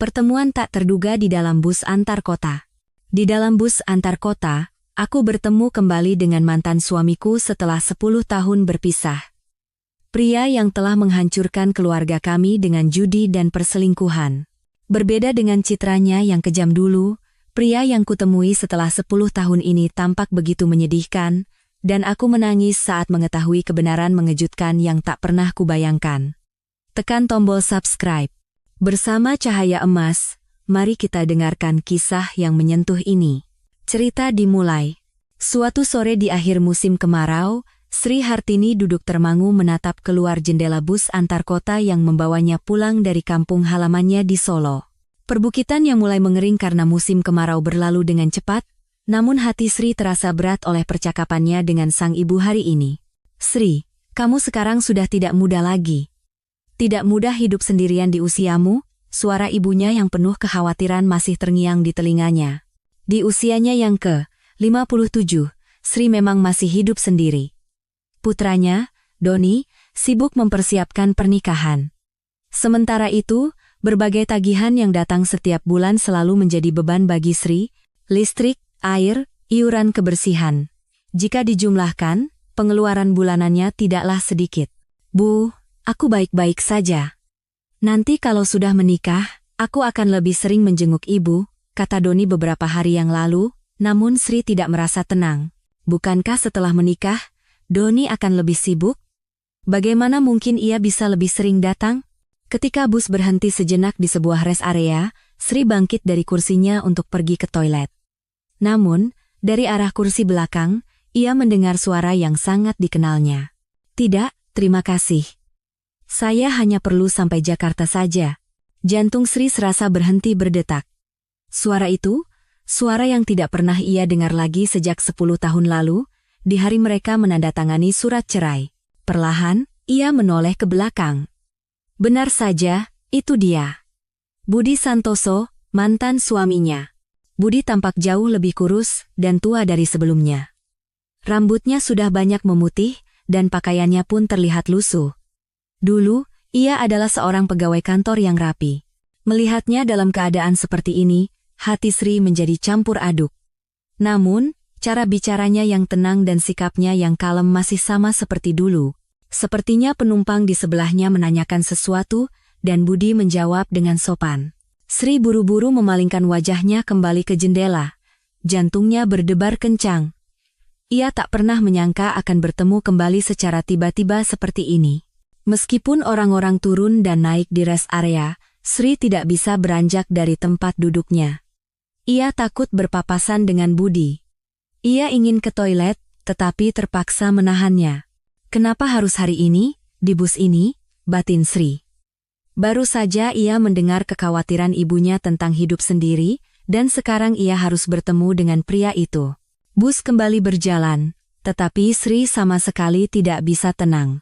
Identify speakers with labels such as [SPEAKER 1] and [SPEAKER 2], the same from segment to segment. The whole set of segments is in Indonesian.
[SPEAKER 1] Pertemuan tak terduga di dalam bus antar kota. Di dalam bus antar kota, aku bertemu kembali dengan mantan suamiku setelah 10 tahun berpisah. Pria yang telah menghancurkan keluarga kami dengan judi dan perselingkuhan. Berbeda dengan citranya yang kejam dulu, pria yang kutemui setelah 10 tahun ini tampak begitu menyedihkan, dan aku menangis saat mengetahui kebenaran mengejutkan yang tak pernah kubayangkan. Tekan tombol subscribe. Bersama cahaya emas, mari kita dengarkan kisah yang menyentuh ini. Cerita dimulai. Suatu sore di akhir musim kemarau, Sri Hartini duduk termangu menatap keluar jendela bus antar kota yang membawanya pulang dari kampung halamannya di Solo. Perbukitan yang mulai mengering karena musim kemarau berlalu dengan cepat, namun hati Sri terasa berat oleh percakapannya dengan sang ibu hari ini. Sri, kamu sekarang sudah tidak muda lagi. Tidak mudah hidup sendirian di usiamu, suara ibunya yang penuh kekhawatiran masih terngiang di telinganya. Di usianya yang ke-57, Sri memang masih hidup sendiri. Putranya, Doni, sibuk mempersiapkan pernikahan. Sementara itu, berbagai tagihan yang datang setiap bulan selalu menjadi beban bagi Sri, listrik, air, iuran kebersihan. Jika dijumlahkan, pengeluaran bulanannya tidaklah sedikit. Bu, aku baik-baik saja. Nanti kalau sudah menikah, aku akan lebih sering menjenguk ibu, kata Doni beberapa hari yang lalu, namun Sri tidak merasa tenang. Bukankah setelah menikah, Doni akan lebih sibuk? Bagaimana mungkin ia bisa lebih sering datang? Ketika bus berhenti sejenak di sebuah rest area, Sri bangkit dari kursinya untuk pergi ke toilet. Namun, dari arah kursi belakang, ia mendengar suara yang sangat dikenalnya. Tidak, terima kasih. Saya hanya perlu sampai Jakarta saja. Jantung Sri serasa berhenti berdetak. Suara itu, suara yang tidak pernah ia dengar lagi sejak 10 tahun lalu, di hari mereka menandatangani surat cerai. Perlahan, ia menoleh ke belakang. Benar saja, itu dia. Budi Santoso, mantan suaminya. Budi tampak jauh lebih kurus dan tua dari sebelumnya. Rambutnya sudah banyak memutih, dan pakaiannya pun terlihat lusuh. Dulu, ia adalah seorang pegawai kantor yang rapi. Melihatnya dalam keadaan seperti ini, hati Sri menjadi campur aduk. Namun, cara bicaranya yang tenang dan sikapnya yang kalem masih sama seperti dulu. Sepertinya penumpang di sebelahnya menanyakan sesuatu, dan Budi menjawab dengan sopan. Sri buru-buru memalingkan wajahnya kembali ke jendela. Jantungnya berdebar kencang. Ia tak pernah menyangka akan bertemu kembali secara tiba-tiba seperti ini. Meskipun orang-orang turun dan naik di rest area, Sri tidak bisa beranjak dari tempat duduknya. Ia takut berpapasan dengan Budi. Ia ingin ke toilet, tetapi terpaksa menahannya. Kenapa harus hari ini, di bus ini, batin Sri. Baru saja ia mendengar kekhawatiran ibunya tentang hidup sendiri, dan sekarang ia harus bertemu dengan pria itu. Bus kembali berjalan, tetapi Sri sama sekali tidak bisa tenang.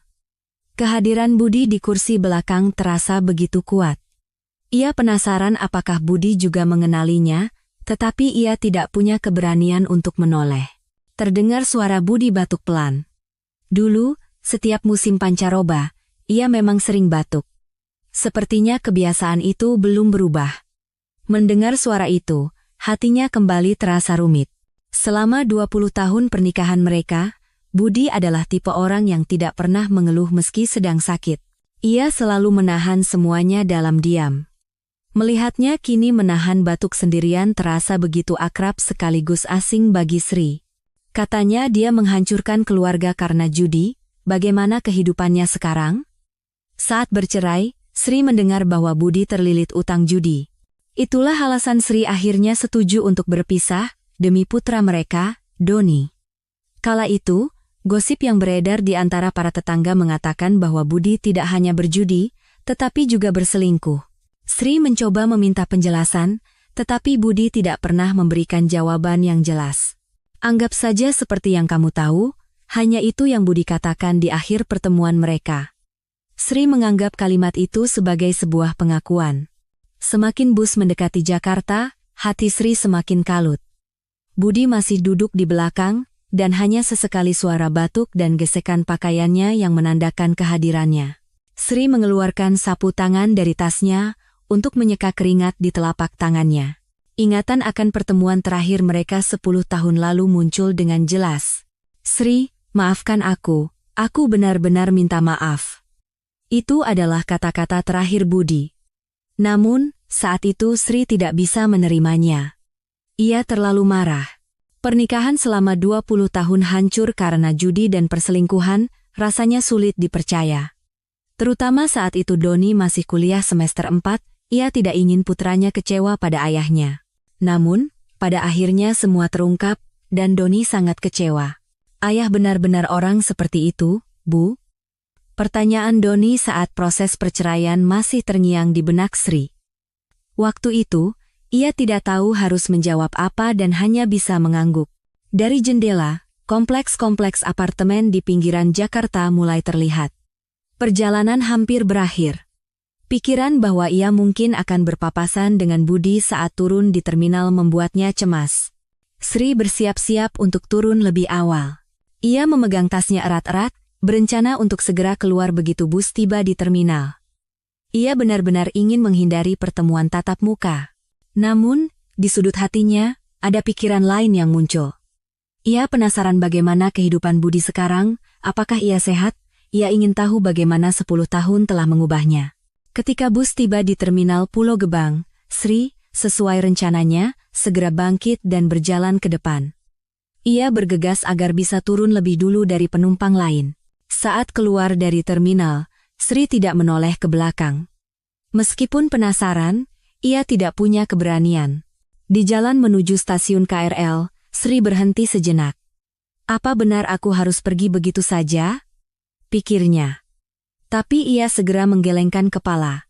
[SPEAKER 1] Kehadiran Budi di kursi belakang terasa begitu kuat. Ia penasaran apakah Budi juga mengenalinya, tetapi ia tidak punya keberanian untuk menoleh. Terdengar suara Budi batuk pelan. Dulu, setiap musim pancaroba, ia memang sering batuk. Sepertinya kebiasaan itu belum berubah. Mendengar suara itu, hatinya kembali terasa rumit. Selama 20 tahun pernikahan mereka, Budi adalah tipe orang yang tidak pernah mengeluh meski sedang sakit. Ia selalu menahan semuanya dalam diam. Melihatnya kini menahan batuk sendirian terasa begitu akrab sekaligus asing bagi Sri. Katanya dia menghancurkan keluarga karena judi, bagaimana kehidupannya sekarang? Saat bercerai, Sri mendengar bahwa Budi terlilit utang judi. Itulah alasan Sri akhirnya setuju untuk berpisah, demi putra mereka, Doni. Kala itu, gosip yang beredar di antara para tetangga mengatakan bahwa Budi tidak hanya berjudi, tetapi juga berselingkuh. Sri mencoba meminta penjelasan, tetapi Budi tidak pernah memberikan jawaban yang jelas. Anggap saja seperti yang kamu tahu, hanya itu yang Budi katakan di akhir pertemuan mereka. Sri menganggap kalimat itu sebagai sebuah pengakuan. Semakin bus mendekati Jakarta, hati Sri semakin kalut. Budi masih duduk di belakang, dan hanya sesekali suara batuk dan gesekan pakaiannya yang menandakan kehadirannya. Sri mengeluarkan sapu tangan dari tasnya, untuk menyeka keringat di telapak tangannya. Ingatan akan pertemuan terakhir mereka 10 tahun lalu muncul dengan jelas. Sri, maafkan aku benar-benar minta maaf. Itu adalah kata-kata terakhir Budi. Namun, saat itu Sri tidak bisa menerimanya. Ia terlalu marah. Pernikahan selama 20 tahun hancur karena judi dan perselingkuhan, rasanya sulit dipercaya. Terutama saat itu Doni masih kuliah semester 4, ia tidak ingin putranya kecewa pada ayahnya. Namun, pada akhirnya semua terungkap, dan Doni sangat kecewa. Ayah benar-benar orang seperti itu, Bu? Pertanyaan Doni saat proses perceraian masih terngiang di benak Sri. Waktu itu, ia tidak tahu harus menjawab apa dan hanya bisa mengangguk. Dari jendela, kompleks-kompleks apartemen di pinggiran Jakarta mulai terlihat. Perjalanan hampir berakhir. Pikiran bahwa ia mungkin akan berpapasan dengan Budi saat turun di terminal membuatnya cemas. Sri bersiap-siap untuk turun lebih awal. Ia memegang tasnya erat-erat, berencana untuk segera keluar begitu bus tiba di terminal. Ia benar-benar ingin menghindari pertemuan tatap muka. Namun, di sudut hatinya, ada pikiran lain yang muncul. Ia penasaran bagaimana kehidupan Budi sekarang, apakah ia sehat? Ia ingin tahu bagaimana 10 tahun telah mengubahnya. Ketika bus tiba di terminal Pulau Gebang, Sri, sesuai rencananya, segera bangkit dan berjalan ke depan. Ia bergegas agar bisa turun lebih dulu dari penumpang lain. Saat keluar dari terminal, Sri tidak menoleh ke belakang. Meskipun penasaran, ia tidak punya keberanian. Di jalan menuju stasiun KRL, Sri berhenti sejenak. Apa benar aku harus pergi begitu saja? Pikirnya. Tapi ia segera menggelengkan kepala.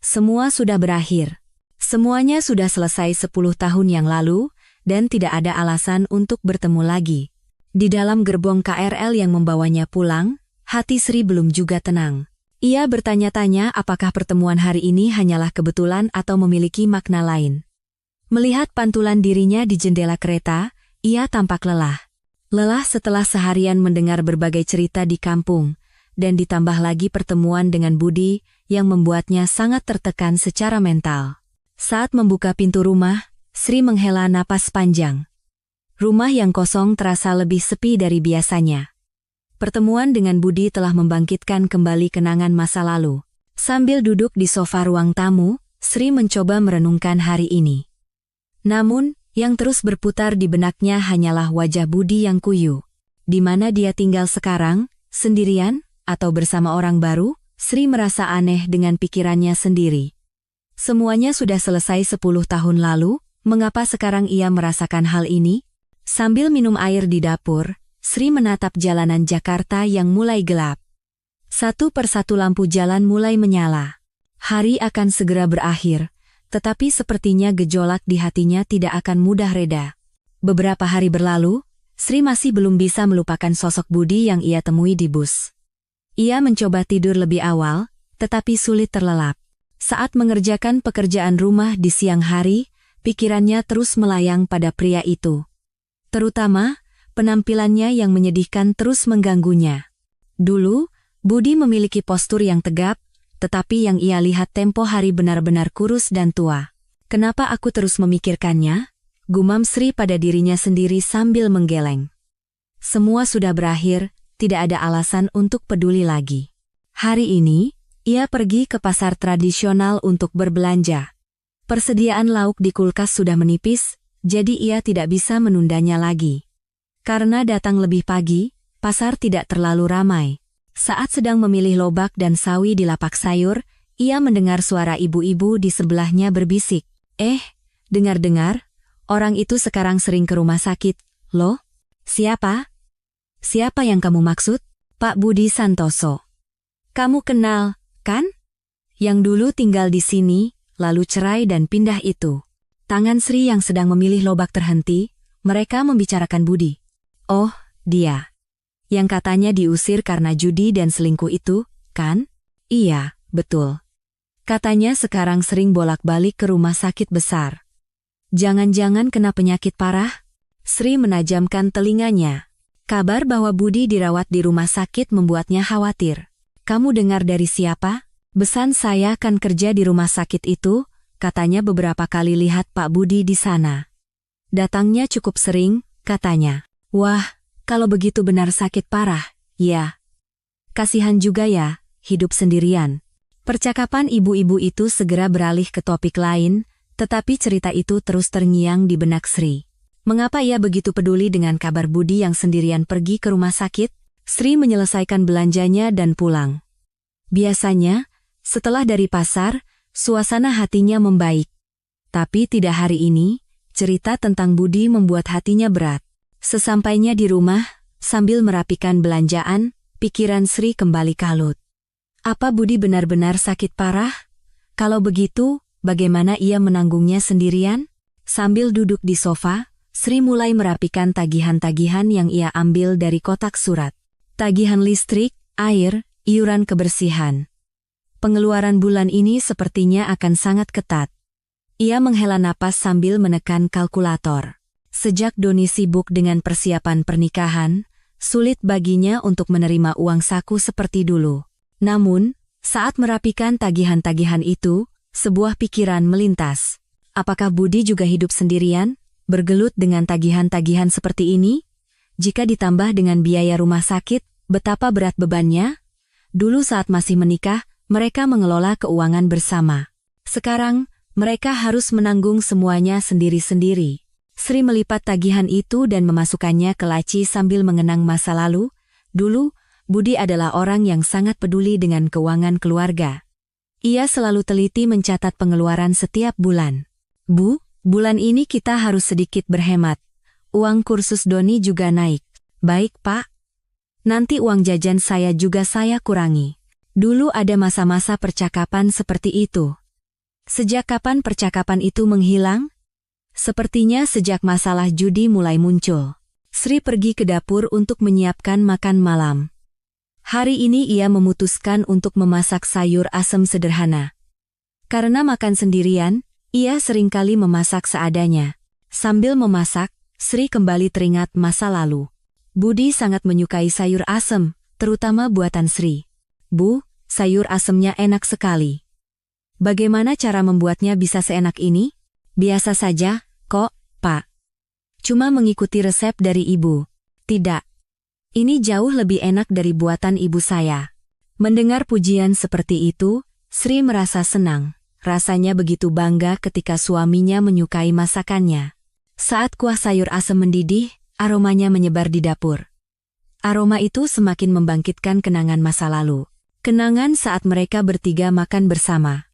[SPEAKER 1] Semua sudah berakhir. Semuanya sudah selesai 10 tahun yang lalu, dan tidak ada alasan untuk bertemu lagi. Di dalam gerbong KRL yang membawanya pulang, hati Sri belum juga tenang. Ia bertanya-tanya apakah pertemuan hari ini hanyalah kebetulan atau memiliki makna lain. Melihat pantulan dirinya di jendela kereta, ia tampak lelah. Lelah setelah seharian mendengar berbagai cerita di kampung, dan ditambah lagi pertemuan dengan Budi yang membuatnya sangat tertekan secara mental. Saat membuka pintu rumah, Sri menghela napas panjang. Rumah yang kosong terasa lebih sepi dari biasanya. Pertemuan dengan Budi telah membangkitkan kembali kenangan masa lalu. Sambil duduk di sofa ruang tamu, Sri mencoba merenungkan hari ini. Namun, yang terus berputar di benaknya hanyalah wajah Budi yang kuyu. Di mana dia tinggal sekarang, sendirian, atau bersama orang baru? Sri merasa aneh dengan pikirannya sendiri. Semuanya sudah selesai 10 tahun lalu, mengapa sekarang ia merasakan hal ini? Sambil minum air di dapur, Sri menatap jalanan Jakarta yang mulai gelap. Satu persatu lampu jalan mulai menyala. Hari akan segera berakhir, tetapi sepertinya gejolak di hatinya tidak akan mudah reda. Beberapa hari berlalu, Sri masih belum bisa melupakan sosok Budi yang ia temui di bus. Ia mencoba tidur lebih awal, tetapi sulit terlelap. Saat mengerjakan pekerjaan rumah di siang hari, pikirannya terus melayang pada pria itu. Terutama, penampilannya yang menyedihkan terus mengganggunya. Dulu, Budi memiliki postur yang tegap, tetapi yang ia lihat tempo hari benar-benar kurus dan tua. Kenapa aku terus memikirkannya? Gumam Sri pada dirinya sendiri sambil menggeleng. Semua sudah berakhir, tidak ada alasan untuk peduli lagi. Hari ini, ia pergi ke pasar tradisional untuk berbelanja. Persediaan lauk di kulkas sudah menipis, jadi ia tidak bisa menundanya lagi. Karena datang lebih pagi, pasar tidak terlalu ramai. Saat sedang memilih lobak dan sawi di lapak sayur, ia mendengar suara ibu-ibu di sebelahnya berbisik. Dengar-dengar, orang itu sekarang sering ke rumah sakit. Loh, siapa? Siapa yang kamu maksud? Pak Budi Santoso. Kamu kenal, kan? Yang dulu tinggal di sini, lalu cerai dan pindah itu. Tangan Sri yang sedang memilih lobak terhenti, mereka membicarakan Budi. Oh, dia. Yang katanya diusir karena judi dan selingkuh itu, kan? Iya, betul. Katanya sekarang sering bolak-balik ke rumah sakit besar. Jangan-jangan kena penyakit parah? Sri menajamkan telinganya. Kabar bahwa Budi dirawat di rumah sakit membuatnya khawatir. Kamu dengar dari siapa? Besan saya kan kerja di rumah sakit itu, katanya beberapa kali lihat Pak Budi di sana. Datangnya cukup sering, katanya. Wah, kalau begitu benar sakit parah, ya. Kasihan juga ya, hidup sendirian. Percakapan ibu-ibu itu segera beralih ke topik lain, tetapi cerita itu terus terngiang di benak Sri. Mengapa ia begitu peduli dengan kabar Budi yang sendirian pergi ke rumah sakit? Sri menyelesaikan belanjanya dan pulang. Biasanya, setelah dari pasar, suasana hatinya membaik. Tapi tidak hari ini, cerita tentang Budi membuat hatinya berat. Sesampainya di rumah, sambil merapikan belanjaan, pikiran Sri kembali kalut. Apa Budi benar-benar sakit parah? Kalau begitu, bagaimana ia menanggungnya sendirian? Sambil duduk di sofa, Sri mulai merapikan tagihan-tagihan yang ia ambil dari kotak surat. Tagihan listrik, air, iuran kebersihan. Pengeluaran bulan ini sepertinya akan sangat ketat. Ia menghela napas sambil menekan kalkulator. Sejak Doni sibuk dengan persiapan pernikahan, sulit baginya untuk menerima uang saku seperti dulu. Namun, saat merapikan tagihan-tagihan itu, sebuah pikiran melintas. Apakah Budi juga hidup sendirian, bergelut dengan tagihan-tagihan seperti ini? Jika ditambah dengan biaya rumah sakit, betapa berat bebannya? Dulu saat masih menikah, mereka mengelola keuangan bersama. Sekarang, mereka harus menanggung semuanya sendiri-sendiri. Sri melipat tagihan itu dan memasukkannya ke laci sambil mengenang masa lalu. Dulu, Budi adalah orang yang sangat peduli dengan keuangan keluarga. Ia selalu teliti mencatat pengeluaran setiap bulan. Bu, bulan ini kita harus sedikit berhemat. Uang kursus Doni juga naik. Baik, Pak. Nanti uang jajan saya juga saya kurangi. Dulu ada masa-masa percakapan seperti itu. Sejak kapan percakapan itu menghilang? Sepertinya sejak masalah judi mulai muncul. Sri pergi ke dapur untuk menyiapkan makan malam. Hari ini ia memutuskan untuk memasak sayur asem sederhana. Karena makan sendirian, ia seringkali memasak seadanya. Sambil memasak, Sri kembali teringat masa lalu. Budi sangat menyukai sayur asem, terutama buatan Sri. Bu, sayur asemnya enak sekali. Bagaimana cara membuatnya bisa seenak ini? Biasa saja, kok, Pak. Cuma mengikuti resep dari ibu. Tidak. Ini jauh lebih enak dari buatan ibu saya. Mendengar pujian seperti itu, Sri merasa senang. Rasanya begitu bangga ketika suaminya menyukai masakannya. Saat kuah sayur asem mendidih, aromanya menyebar di dapur. Aroma itu semakin membangkitkan kenangan masa lalu. Kenangan saat mereka bertiga makan bersama.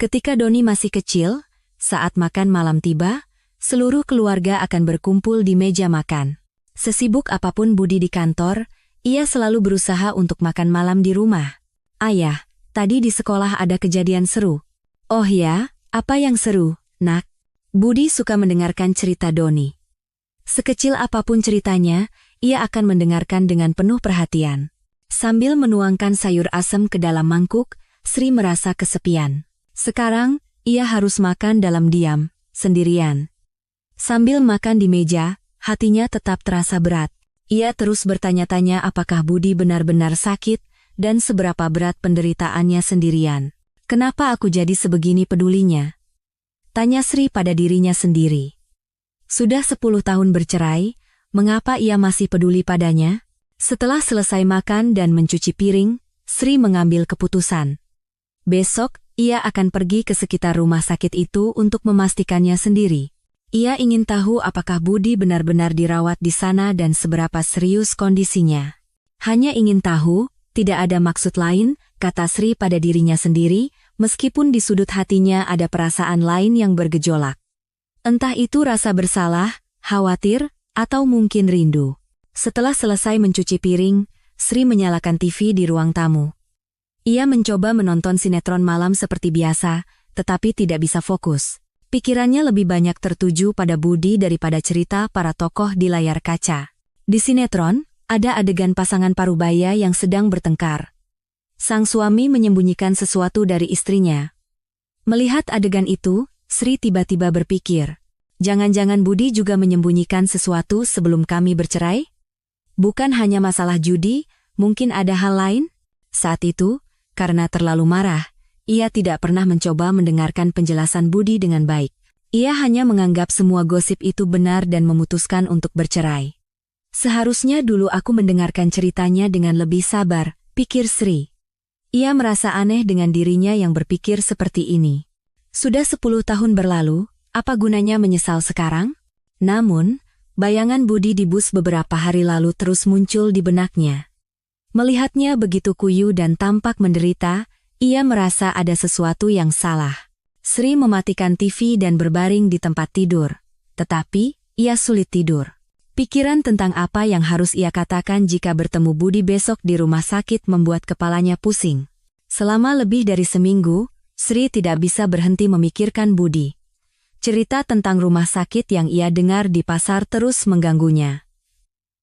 [SPEAKER 1] Ketika Doni masih kecil, saat makan malam tiba, seluruh keluarga akan berkumpul di meja makan. Sesibuk apapun Budi di kantor, ia selalu berusaha untuk makan malam di rumah. Ayah, tadi di sekolah ada kejadian seru. Oh ya, apa yang seru, nak? Budi suka mendengarkan cerita Doni. Sekecil apapun ceritanya, ia akan mendengarkan dengan penuh perhatian. Sambil menuangkan sayur asem ke dalam mangkuk, Sri merasa kesepian. Sekarang, ia harus makan dalam diam, sendirian. Sambil makan di meja, hatinya tetap terasa berat. Ia terus bertanya-tanya apakah Budi benar-benar sakit, dan seberapa berat penderitaannya sendirian. Kenapa aku jadi sebegini pedulinya? Tanya Sri pada dirinya sendiri. Sudah 10 tahun bercerai, mengapa ia masih peduli padanya? Setelah selesai makan dan mencuci piring, Sri mengambil keputusan. Besok, ia akan pergi ke sekitar rumah sakit itu untuk memastikannya sendiri. Ia ingin tahu apakah Budi benar-benar dirawat di sana dan seberapa serius kondisinya. Hanya ingin tahu, tidak ada maksud lain, kata Sri pada dirinya sendiri, meskipun di sudut hatinya ada perasaan lain yang bergejolak. Entah itu rasa bersalah, khawatir, atau mungkin rindu. Setelah selesai mencuci piring, Sri menyalakan TV di ruang tamu. Ia mencoba menonton sinetron malam seperti biasa, tetapi tidak bisa fokus. Pikirannya lebih banyak tertuju pada Budi daripada cerita para tokoh di layar kaca. Di sinetron, ada adegan pasangan parubaya yang sedang bertengkar. Sang suami menyembunyikan sesuatu dari istrinya. Melihat adegan itu, Sri tiba-tiba berpikir, jangan-jangan Budi juga menyembunyikan sesuatu sebelum kami bercerai? Bukan hanya masalah judi, mungkin ada hal lain? Saat itu, karena terlalu marah, ia tidak pernah mencoba mendengarkan penjelasan Budi dengan baik. Ia hanya menganggap semua gosip itu benar dan memutuskan untuk bercerai. Seharusnya dulu aku mendengarkan ceritanya dengan lebih sabar, pikir Sri. Ia merasa aneh dengan dirinya yang berpikir seperti ini. Sudah 10 tahun berlalu, apa gunanya menyesal sekarang? Namun, bayangan Budi di bus beberapa hari lalu terus muncul di benaknya. Melihatnya begitu kuyu dan tampak menderita, ia merasa ada sesuatu yang salah. Sri mematikan TV dan berbaring di tempat tidur. Tetapi, ia sulit tidur. Pikiran tentang apa yang harus ia katakan jika bertemu Budi besok di rumah sakit membuat kepalanya pusing. Selama lebih dari seminggu, Sri tidak bisa berhenti memikirkan Budi. Cerita tentang rumah sakit yang ia dengar di pasar terus mengganggunya.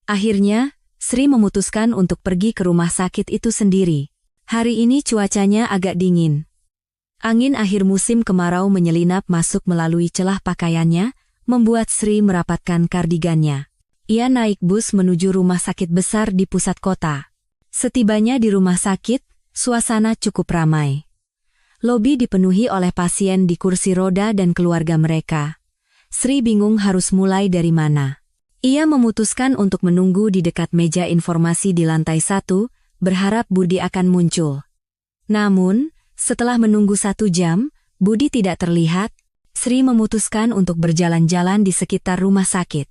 [SPEAKER 1] Akhirnya, Sri memutuskan untuk pergi ke rumah sakit itu sendiri. Hari ini cuacanya agak dingin. Angin akhir musim kemarau menyelinap masuk melalui celah pakaiannya, membuat Sri merapatkan kardigannya. Ia naik bus menuju rumah sakit besar di pusat kota. Setibanya di rumah sakit, suasana cukup ramai. Lobi dipenuhi oleh pasien di kursi roda dan keluarga mereka. Sri bingung harus mulai dari mana. Ia memutuskan untuk menunggu di dekat meja informasi di lantai 1, berharap Budi akan muncul. Namun, setelah menunggu 1 jam, Budi tidak terlihat. Sri memutuskan untuk berjalan-jalan di sekitar rumah sakit.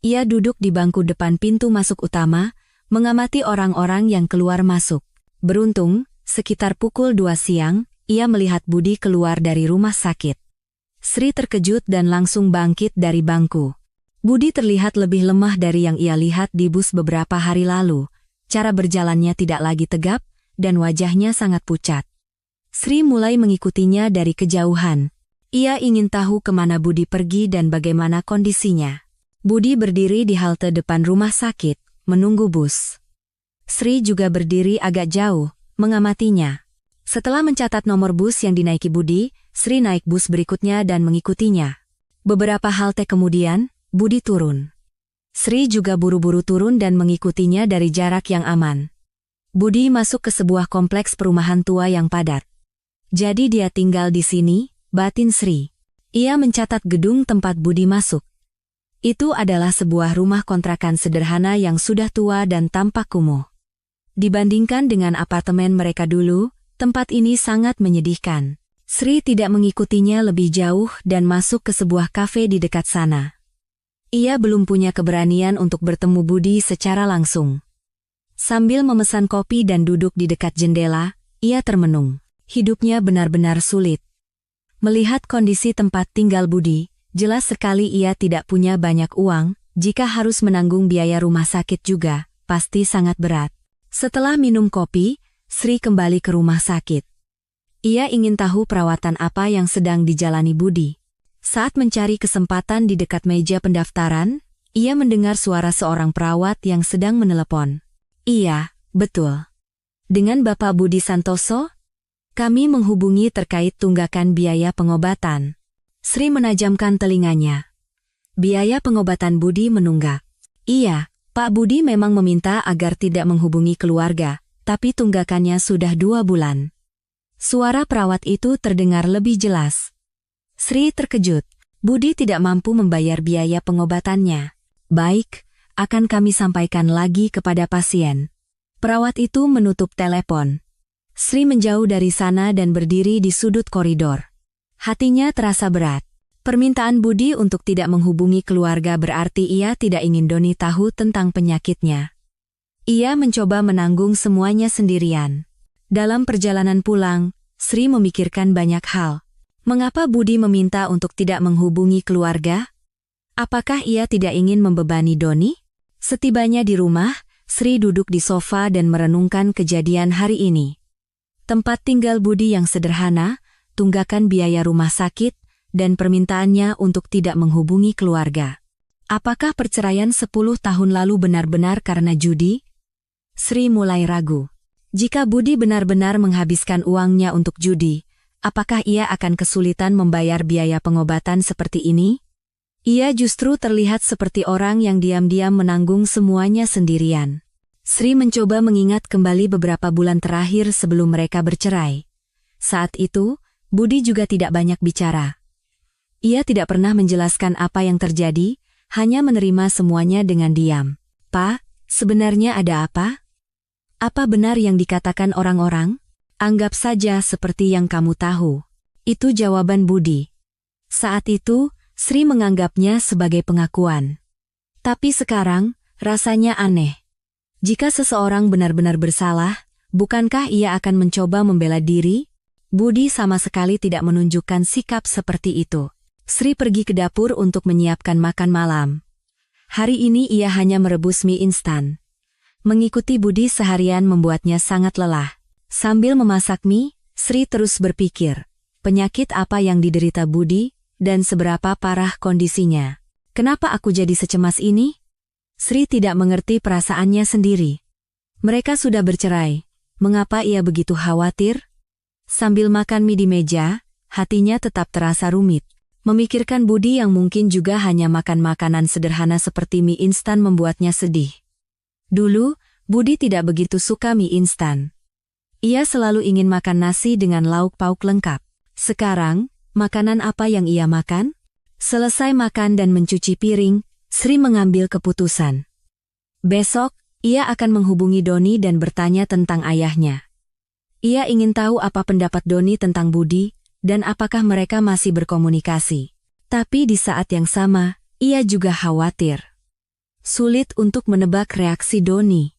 [SPEAKER 1] Ia duduk di bangku depan pintu masuk utama, mengamati orang-orang yang keluar masuk. Beruntung, sekitar pukul 2 siang, ia melihat Budi keluar dari rumah sakit. Sri terkejut dan langsung bangkit dari bangku. Budi terlihat lebih lemah dari yang ia lihat di bus beberapa hari lalu. Cara berjalannya tidak lagi tegap, dan wajahnya sangat pucat. Sri mulai mengikutinya dari kejauhan. Ia ingin tahu kemana Budi pergi dan bagaimana kondisinya. Budi berdiri di halte depan rumah sakit, menunggu bus. Sri juga berdiri agak jauh, mengamatinya. Setelah mencatat nomor bus yang dinaiki Budi, Sri naik bus berikutnya dan mengikutinya. Beberapa halte kemudian, Budi turun. Sri juga buru-buru turun dan mengikutinya dari jarak yang aman. Budi masuk ke sebuah kompleks perumahan tua yang padat. Jadi dia tinggal di sini, batin Sri. Ia mencatat gedung tempat Budi masuk. Itu adalah sebuah rumah kontrakan sederhana yang sudah tua dan tampak kumuh. Dibandingkan dengan apartemen mereka dulu, tempat ini sangat menyedihkan. Sri tidak mengikutinya lebih jauh dan masuk ke sebuah kafe di dekat sana. Ia belum punya keberanian untuk bertemu Budi secara langsung. Sambil memesan kopi dan duduk di dekat jendela, ia termenung. Hidupnya benar-benar sulit. Melihat kondisi tempat tinggal Budi, jelas sekali ia tidak punya banyak uang. Jika harus menanggung biaya rumah sakit juga, pasti sangat berat. Setelah minum kopi, Sri kembali ke rumah sakit. Ia ingin tahu perawatan apa yang sedang dijalani Budi. Saat mencari kesempatan di dekat meja pendaftaran, ia mendengar suara seorang perawat yang sedang menelepon. Iya, betul. Dengan Bapak Budi Santoso? Kami menghubungi terkait tunggakan biaya pengobatan. Sri menajamkan telinganya. Biaya pengobatan Budi menunggak. Iya, Pak Budi memang meminta agar tidak menghubungi keluarga, tapi tunggakannya sudah 2 bulan. Suara perawat itu terdengar lebih jelas. Sri terkejut. Budi tidak mampu membayar biaya pengobatannya. Baik, akan kami sampaikan lagi kepada pasien. Perawat itu menutup telepon. Sri menjauh dari sana dan berdiri di sudut koridor. Hatinya terasa berat. Permintaan Budi untuk tidak menghubungi keluarga berarti ia tidak ingin Doni tahu tentang penyakitnya. Ia mencoba menanggung semuanya sendirian. Dalam perjalanan pulang, Sri memikirkan banyak hal. Mengapa Budi meminta untuk tidak menghubungi keluarga? Apakah ia tidak ingin membebani Doni? Setibanya di rumah, Sri duduk di sofa dan merenungkan kejadian hari ini. Tempat tinggal Budi yang sederhana, tunggakan biaya rumah sakit, dan permintaannya untuk tidak menghubungi keluarga. Apakah perceraian 10 tahun lalu benar-benar karena judi? Sri mulai ragu. Jika Budi benar-benar menghabiskan uangnya untuk judi, apakah ia akan kesulitan membayar biaya pengobatan seperti ini? Ia justru terlihat seperti orang yang diam-diam menanggung semuanya sendirian. Sri mencoba mengingat kembali beberapa bulan terakhir sebelum mereka bercerai. Saat itu, Budi juga tidak banyak bicara. Ia tidak pernah menjelaskan apa yang terjadi, hanya menerima semuanya dengan diam. "Pak, sebenarnya ada apa? Apa benar yang dikatakan orang-orang?" "Anggap saja seperti yang kamu tahu." Itu jawaban Budi. Saat itu, Sri menganggapnya sebagai pengakuan. Tapi sekarang, rasanya aneh. Jika seseorang benar-benar bersalah, bukankah ia akan mencoba membela diri? Budi sama sekali tidak menunjukkan sikap seperti itu. Sri pergi ke dapur untuk menyiapkan makan malam. Hari ini ia hanya merebus mie instan. Mengikuti Budi seharian membuatnya sangat lelah. Sambil memasak mie, Sri terus berpikir, penyakit apa yang diderita Budi, dan seberapa parah kondisinya. Kenapa aku jadi secemas ini? Sri tidak mengerti perasaannya sendiri. Mereka sudah bercerai. Mengapa ia begitu khawatir? Sambil makan mie di meja, hatinya tetap terasa rumit. Memikirkan Budi yang mungkin juga hanya makan makanan sederhana seperti mie instan membuatnya sedih. Dulu, Budi tidak begitu suka mie instan. Ia selalu ingin makan nasi dengan lauk pauk lengkap. Sekarang, makanan apa yang ia makan? Selesai makan dan mencuci piring, Sri mengambil keputusan. Besok, ia akan menghubungi Doni dan bertanya tentang ayahnya. Ia ingin tahu apa pendapat Doni tentang Budi, dan apakah mereka masih berkomunikasi. Tapi di saat yang sama, ia juga khawatir. Sulit untuk menebak reaksi Doni.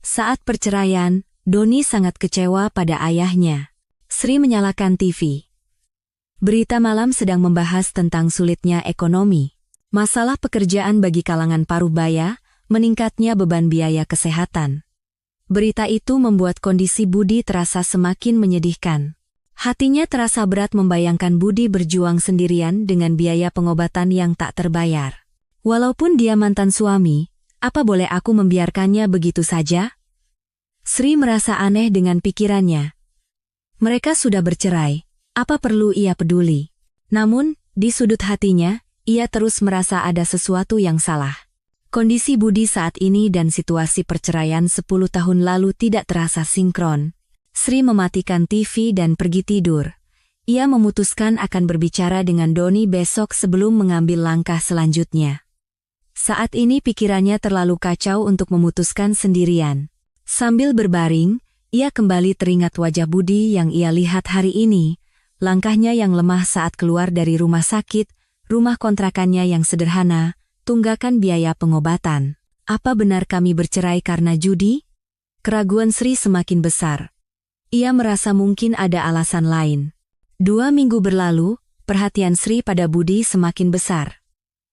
[SPEAKER 1] Saat perceraian, Doni sangat kecewa pada ayahnya. Sri menyalakan TV. Berita malam sedang membahas tentang sulitnya ekonomi. Masalah pekerjaan bagi kalangan parubaya, meningkatnya beban biaya kesehatan. Berita itu membuat kondisi Budi terasa semakin menyedihkan. Hatinya terasa berat membayangkan Budi berjuang sendirian dengan biaya pengobatan yang tak terbayar. Walaupun dia mantan suami, apa boleh aku membiarkannya begitu saja? Sri merasa aneh dengan pikirannya. Mereka sudah bercerai, apa perlu ia peduli? Namun, di sudut hatinya, ia terus merasa ada sesuatu yang salah. Kondisi Budi saat ini dan situasi perceraian 10 tahun lalu tidak terasa sinkron. Sri mematikan TV dan pergi tidur. Ia memutuskan akan berbicara dengan Doni besok sebelum mengambil langkah selanjutnya. Saat ini pikirannya terlalu kacau untuk memutuskan sendirian. Sambil berbaring, ia kembali teringat wajah Budi yang ia lihat hari ini, langkahnya yang lemah saat keluar dari rumah sakit, rumah kontrakannya yang sederhana, tunggakan biaya pengobatan. Apa benar kami bercerai karena judi? Keraguan Sri semakin besar. Ia merasa mungkin ada alasan lain. 2 minggu berlalu, perhatian Sri pada Budi semakin besar.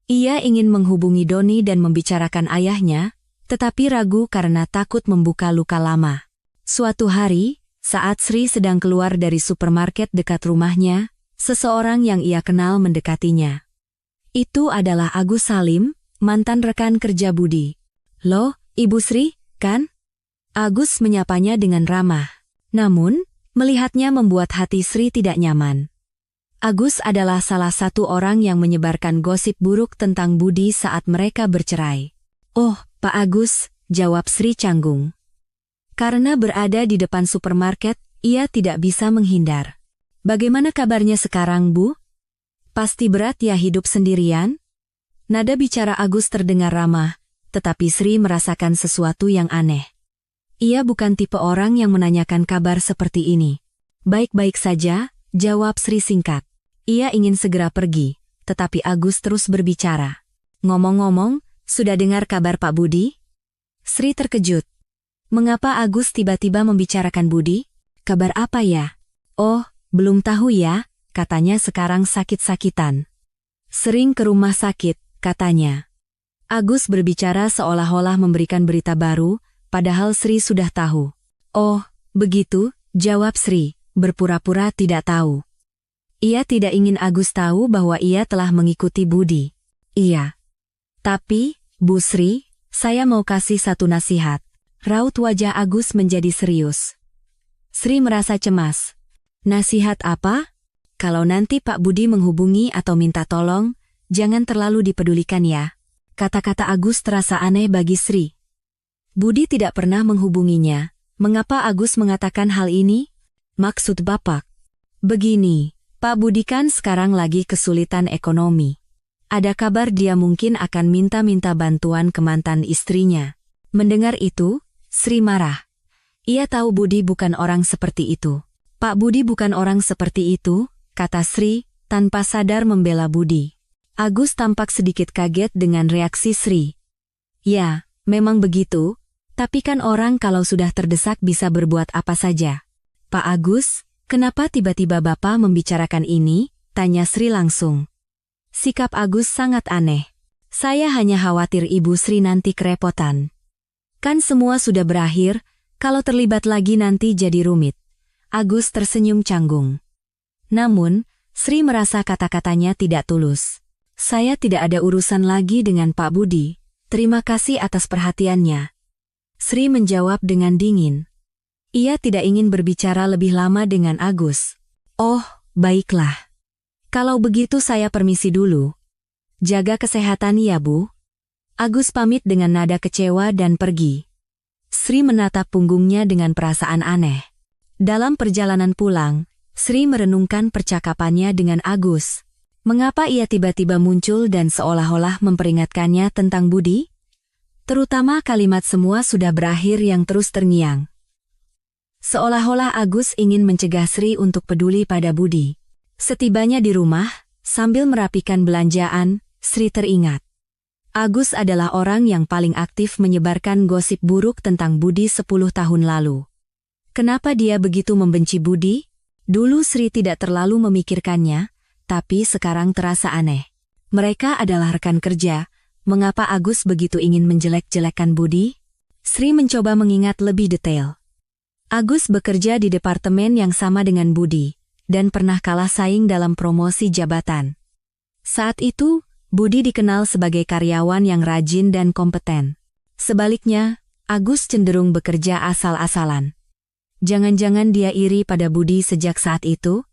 [SPEAKER 1] Ia ingin menghubungi Doni dan membicarakan ayahnya, tetapi ragu karena takut membuka luka lama. Suatu hari, saat Sri sedang keluar dari supermarket dekat rumahnya, seseorang yang ia kenal mendekatinya. Itu adalah Agus Salim, mantan rekan kerja Budi. "Loh, Ibu Sri, kan?" Agus menyapanya dengan ramah. Namun, melihatnya membuat hati Sri tidak nyaman. Agus adalah salah satu orang yang menyebarkan gosip buruk tentang Budi saat mereka bercerai. "Oh, Pak Agus," jawab Sri canggung. Karena berada di depan supermarket, ia tidak bisa menghindar. "Bagaimana kabarnya sekarang, Bu? Pasti berat ya hidup sendirian?" Nada bicara Agus terdengar ramah, tetapi Sri merasakan sesuatu yang aneh. Ia bukan tipe orang yang menanyakan kabar seperti ini. "Baik-baik saja," jawab Sri singkat. Ia ingin segera pergi, tetapi Agus terus berbicara. "Ngomong-ngomong, sudah dengar kabar Pak Budi?" Sri terkejut. Mengapa Agus tiba-tiba membicarakan Budi? Kabar apa ya? "Oh, belum tahu ya, katanya sekarang sakit-sakitan. Sering ke rumah sakit, katanya." Agus berbicara seolah-olah memberikan berita baru, padahal Sri sudah tahu. "Oh, begitu," jawab Sri, berpura-pura tidak tahu. Ia tidak ingin Agus tahu bahwa ia telah mengikuti Budi. "Iya. Tapi, Bu Sri, saya mau kasih satu nasihat." Raut wajah Agus menjadi serius. Sri merasa cemas. "Nasihat apa? Kalau nanti Pak Budi menghubungi atau minta tolong, jangan terlalu dipedulikan ya." Kata-kata Agus terasa aneh bagi Sri. Budi tidak pernah menghubunginya. Mengapa Agus mengatakan hal ini? Maksud Bapak, Begini, Pak Budi kan sekarang lagi kesulitan ekonomi. Ada kabar dia mungkin akan minta-minta bantuan ke mantan istrinya. Mendengar itu, Sri marah. Ia tahu Budi bukan orang seperti itu. Pak Budi bukan orang seperti itu, kata Sri, tanpa sadar membela Budi. Agus tampak sedikit kaget dengan reaksi Sri. Ya, memang begitu, tapi kan orang kalau sudah terdesak bisa berbuat apa saja. Pak Agus, kenapa tiba-tiba Bapak membicarakan ini? Tanya Sri langsung. Sikap Agus sangat aneh. Saya hanya khawatir Ibu Sri nanti kerepotan. Kan semua sudah berakhir, kalau terlibat lagi nanti jadi rumit. Agus tersenyum canggung. Namun, Sri merasa kata-katanya tidak tulus. Saya tidak ada urusan lagi dengan Pak Budi. Terima kasih atas perhatiannya. Sri menjawab dengan dingin. Ia tidak ingin berbicara lebih lama dengan Agus. Oh, baiklah. Kalau begitu saya permisi dulu. Jaga kesehatan ya Bu. Agus pamit dengan nada kecewa dan pergi. Sri menatap punggungnya dengan perasaan aneh. Dalam perjalanan pulang, Sri merenungkan percakapannya dengan Agus. Mengapa ia tiba-tiba muncul dan seolah-olah memperingatkannya tentang Budi? Terutama kalimat semua sudah berakhir yang terus terngiang. Seolah-olah Agus ingin mencegah Sri untuk peduli pada Budi. Setibanya di rumah, sambil merapikan belanjaan, Sri teringat. Agus adalah orang yang paling aktif menyebarkan gosip buruk tentang Budi 10 tahun lalu. Kenapa dia begitu membenci Budi? Dulu Sri tidak terlalu memikirkannya, tapi sekarang terasa aneh. Mereka adalah rekan kerja, mengapa Agus begitu ingin menjelek-jelekan Budi? Sri mencoba mengingat lebih detail. Agus bekerja di departemen yang sama dengan Budi, dan pernah kalah saing dalam promosi jabatan. Saat itu, Budi dikenal sebagai karyawan yang rajin dan kompeten. Sebaliknya, Agus cenderung bekerja asal-asalan. Jangan-jangan dia iri pada Budi sejak saat itu?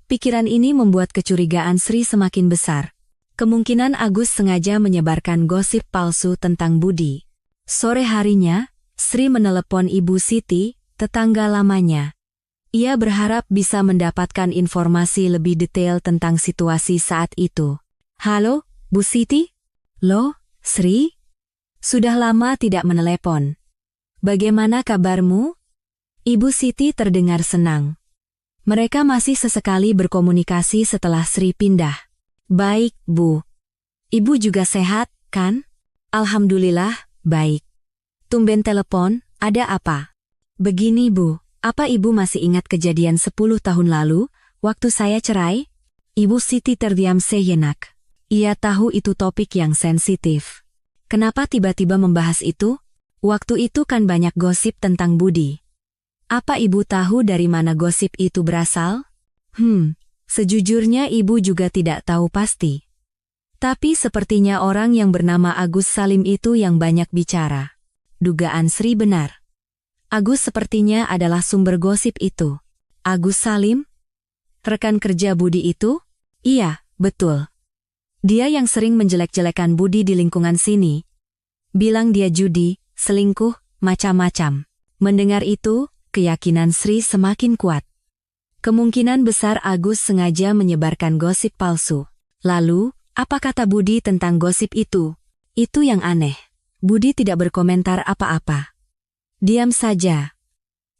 [SPEAKER 1] Pikiran ini membuat kecurigaan Sri semakin besar. Kemungkinan Agus sengaja menyebarkan gosip palsu tentang Budi. Sore harinya, Sri menelepon Ibu Siti, tetangga lamanya. Ia berharap bisa mendapatkan informasi lebih detail tentang situasi saat itu. Halo, Bu Siti? Loh, Sri? Sudah lama tidak menelepon. Bagaimana kabarmu? Ibu Siti terdengar senang. Mereka masih sesekali berkomunikasi setelah Sri pindah. Baik, Bu. Ibu juga sehat, kan? Alhamdulillah, baik. Tumben telepon, ada apa? Begini, Bu. Apa Ibu masih ingat kejadian 10 tahun lalu, waktu saya cerai? Ibu Siti terdiam sejenak. Ia tahu itu topik yang sensitif. Kenapa tiba-tiba membahas itu? Waktu itu kan banyak gosip tentang Budi. Apa Ibu tahu dari mana gosip itu berasal? Sejujurnya Ibu juga tidak tahu pasti. Tapi sepertinya orang yang bernama Agus Salim itu yang banyak bicara. Dugaan Sri benar. Agus sepertinya adalah sumber gosip itu. Agus Salim? Rekan kerja Budi itu? Iya, betul. Dia yang sering menjelek-jelekan Budi di lingkungan sini. Bilang dia judi, selingkuh, macam-macam. Mendengar itu, keyakinan Sri semakin kuat. Kemungkinan besar Agus sengaja menyebarkan gosip palsu. Lalu, apa kata Budi tentang gosip itu? Itu yang aneh. Budi tidak berkomentar apa-apa. Diam saja.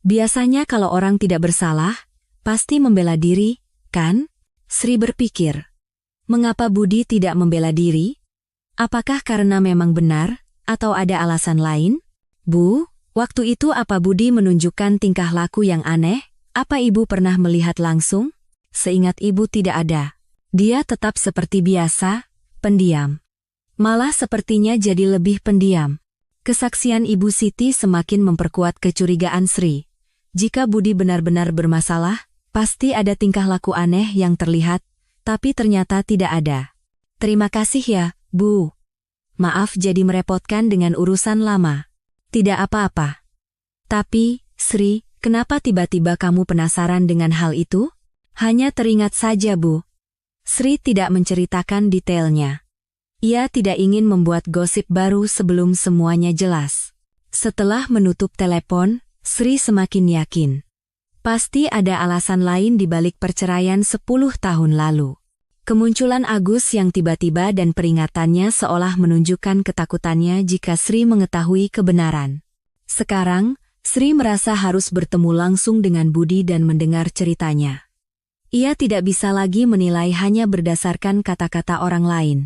[SPEAKER 1] Biasanya kalau orang tidak bersalah, pasti membela diri, kan? Sri berpikir. Mengapa Budi tidak membela diri? Apakah karena memang benar, atau ada alasan lain? Bu, waktu itu apa Budi menunjukkan tingkah laku yang aneh? Apa Ibu pernah melihat langsung? Seingat Ibu tidak ada. Dia tetap seperti biasa, pendiam. Malah sepertinya jadi lebih pendiam. Kesaksian Ibu Siti semakin memperkuat kecurigaan Sri. Jika Budi benar-benar bermasalah, pasti ada tingkah laku aneh yang terlihat, tapi ternyata tidak ada. Terima kasih ya, Bu. Maaf jadi merepotkan dengan urusan lama. Tidak apa-apa. Tapi, Sri, kenapa tiba-tiba kamu penasaran dengan hal itu? Hanya teringat saja, Bu. Sri tidak menceritakan detailnya. Ia tidak ingin membuat gosip baru sebelum semuanya jelas. Setelah menutup telepon, Sri semakin yakin. Pasti ada alasan lain di balik perceraian 10 tahun lalu. Kemunculan Agus yang tiba-tiba dan peringatannya seolah menunjukkan ketakutannya jika Sri mengetahui kebenaran. Sekarang, Sri merasa harus bertemu langsung dengan Budi dan mendengar ceritanya. Ia tidak bisa lagi menilai hanya berdasarkan kata-kata orang lain.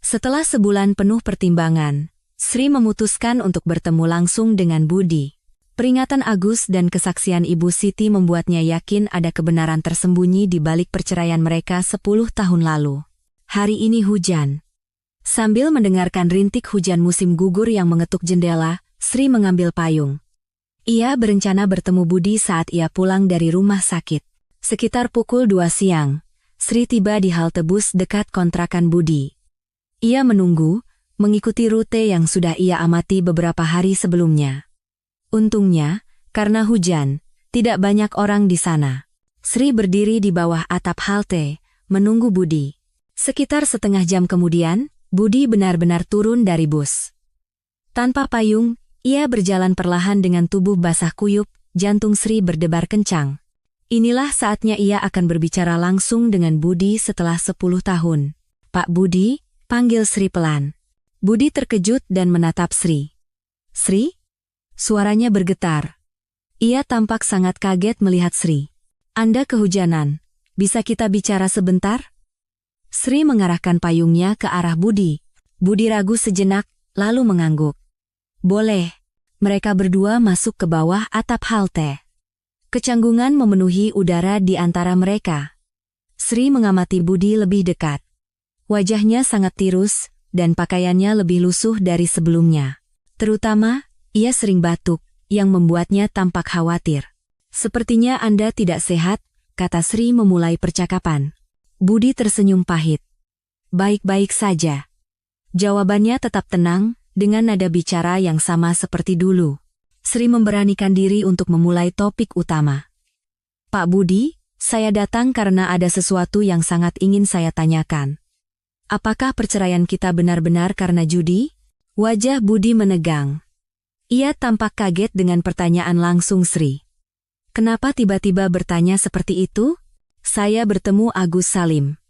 [SPEAKER 1] Setelah sebulan penuh pertimbangan, Sri memutuskan untuk bertemu langsung dengan Budi. Peringatan Agus dan kesaksian Ibu Siti membuatnya yakin ada kebenaran tersembunyi di balik perceraian mereka 10 tahun lalu. Hari ini hujan. Sambil mendengarkan rintik hujan musim gugur yang mengetuk jendela, Sri mengambil payung. Ia berencana bertemu Budi saat ia pulang dari rumah sakit. Sekitar pukul 2 siang, Sri tiba di halte bus dekat kontrakan Budi. Ia menunggu, mengikuti rute yang sudah ia amati beberapa hari sebelumnya. Untungnya, karena hujan, tidak banyak orang di sana. Sri berdiri di bawah atap halte, menunggu Budi. Sekitar setengah jam kemudian, Budi benar-benar turun dari bus. Tanpa payung, ia berjalan perlahan dengan tubuh basah kuyup, jantung Sri berdebar kencang. Inilah saatnya ia akan berbicara langsung dengan Budi setelah 10 tahun. "Pak Budi," panggil Sri pelan. Budi terkejut dan menatap Sri. "Sri?" Suaranya bergetar. Ia tampak sangat kaget melihat Sri. "Anda kehujanan. Bisa kita bicara sebentar?" Sri mengarahkan payungnya ke arah Budi. Budi ragu sejenak, lalu mengangguk. "Boleh." Mereka berdua masuk ke bawah atap halte. Kecanggungan memenuhi udara di antara mereka. Sri mengamati Budi lebih dekat. Wajahnya sangat tirus, dan pakaiannya lebih lusuh dari sebelumnya. Terutama, ia sering batuk, yang membuatnya tampak khawatir. "Sepertinya Anda tidak sehat," kata Sri memulai percakapan. Budi tersenyum pahit. "Baik-baik saja." Jawabannya tetap tenang, dengan nada bicara yang sama seperti dulu. Sri memberanikan diri untuk memulai topik utama. "Pak Budi, saya datang karena ada sesuatu yang sangat ingin saya tanyakan. Apakah perceraian kita benar-benar karena judi?" Wajah Budi menegang. Ia tampak kaget dengan pertanyaan langsung Sri. "Kenapa tiba-tiba bertanya seperti itu?" "Saya bertemu Agus Salim.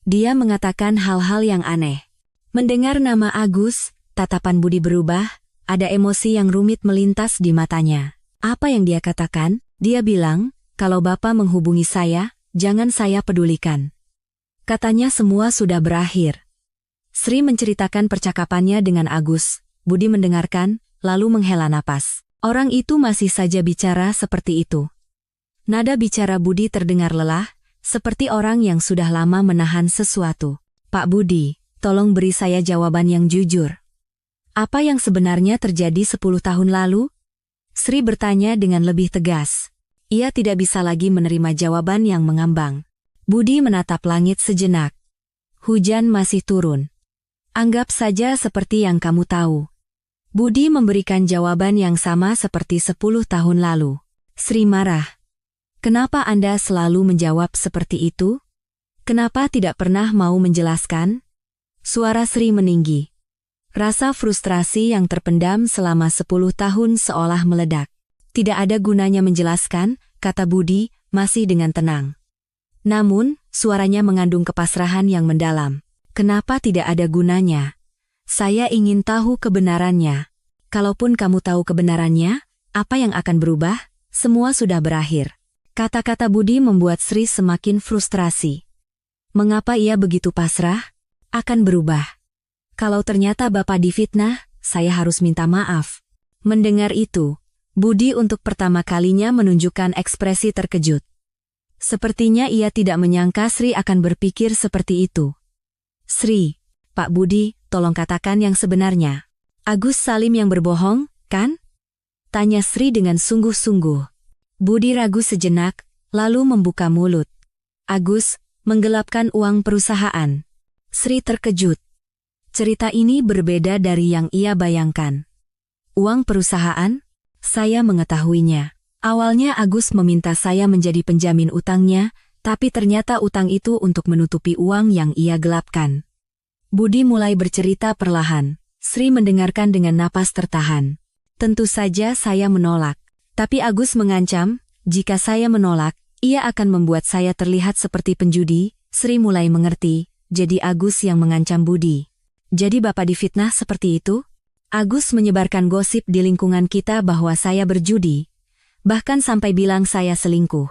[SPEAKER 1] Dia mengatakan hal-hal yang aneh." Mendengar nama Agus, tatapan Budi berubah, ada emosi yang rumit melintas di matanya. "Apa yang dia katakan?" "Dia bilang, kalau Bapak menghubungi saya, jangan saya pedulikan. Katanya semua sudah berakhir." Sri menceritakan percakapannya dengan Agus. Budi mendengarkan, lalu menghela napas. Orang itu masih saja bicara seperti itu. Nada bicara Budi terdengar lelah, seperti orang yang sudah lama menahan sesuatu. "Pak Budi, tolong beri saya jawaban yang jujur. Apa yang sebenarnya terjadi 10 tahun lalu?" Sri bertanya dengan lebih tegas. Ia tidak bisa lagi menerima jawaban yang mengambang. Budi menatap langit sejenak. "Hujan masih turun. Anggap saja seperti yang kamu tahu." Budi memberikan jawaban yang sama seperti 10 tahun lalu. Sri marah. "Kenapa Anda selalu menjawab seperti itu? Kenapa tidak pernah mau menjelaskan?" Suara Sri meninggi. Rasa frustrasi yang terpendam selama 10 tahun seolah meledak. "Tidak ada gunanya menjelaskan," kata Budi, masih dengan tenang. Namun, suaranya mengandung kepasrahan yang mendalam. "Kenapa tidak ada gunanya? Saya ingin tahu kebenarannya. Kalaupun kamu tahu kebenarannya, apa yang akan berubah? Semua sudah berakhir." Kata-kata Budi membuat Sri semakin frustrasi. Mengapa ia begitu pasrah? Akan berubah. Kalau ternyata Bapak difitnah, saya harus minta maaf. Mendengar itu, Budi untuk pertama kalinya menunjukkan ekspresi terkejut. Sepertinya ia tidak menyangka Sri akan berpikir seperti itu. "Sri, Pak Budi, tolong katakan yang sebenarnya. Agus Salim yang berbohong, kan?" tanya Sri dengan sungguh-sungguh. Budi ragu sejenak, lalu membuka mulut. "Agus, menggelapkan uang perusahaan." Sri terkejut. Cerita ini berbeda dari yang ia bayangkan. "Uang perusahaan? Saya mengetahuinya. Awalnya Agus meminta saya menjadi penjamin utangnya, tapi ternyata utang itu untuk menutupi uang yang ia gelapkan." Budi mulai bercerita perlahan. Sri mendengarkan dengan napas tertahan. "Tentu saja saya menolak. Tapi Agus mengancam, Jika saya menolak, ia akan membuat saya terlihat seperti penjudi. Sri mulai mengerti, jadi Agus yang mengancam Budi. Jadi Bapak difitnah seperti itu? Agus menyebarkan gosip di lingkungan kita bahwa saya berjudi, bahkan sampai bilang saya selingkuh.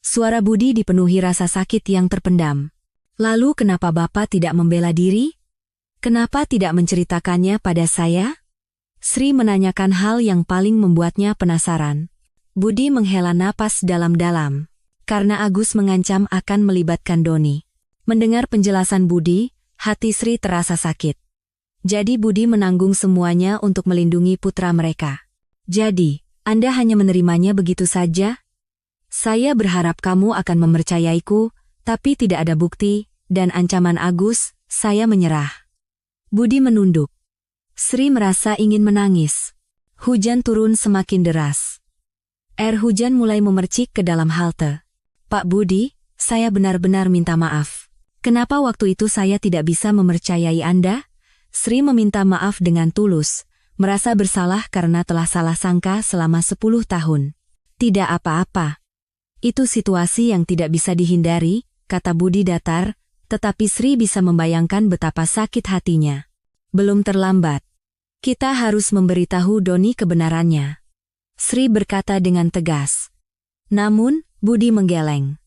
[SPEAKER 1] Suara Budi dipenuhi rasa sakit yang terpendam. Lalu kenapa Bapak tidak membela diri? Kenapa tidak menceritakannya pada saya? Sri menanyakan hal yang paling membuatnya penasaran. Budi menghela napas dalam-dalam, karena Agus mengancam akan melibatkan Doni. Mendengar penjelasan Budi, hati Sri terasa sakit. Jadi Budi menanggung semuanya untuk melindungi putra mereka. Jadi, Anda hanya menerimanya begitu saja? Saya berharap kamu akan mempercayaiku, tapi tidak ada bukti, dan ancaman Agus, saya menyerah. Budi menunduk. Sri merasa ingin menangis. Hujan turun semakin deras. Air hujan mulai memercik ke dalam halte. Pak Budi, saya benar-benar minta maaf. Kenapa waktu itu saya tidak bisa mempercayai Anda? Sri meminta maaf dengan tulus, merasa bersalah karena telah salah sangka selama 10 tahun. Tidak apa-apa. Itu situasi yang tidak bisa dihindari, kata Budi datar, tetapi Sri bisa membayangkan betapa sakit hatinya. Belum terlambat. Kita harus memberitahu Doni kebenarannya. Sri berkata dengan tegas. Namun, Budi menggeleng.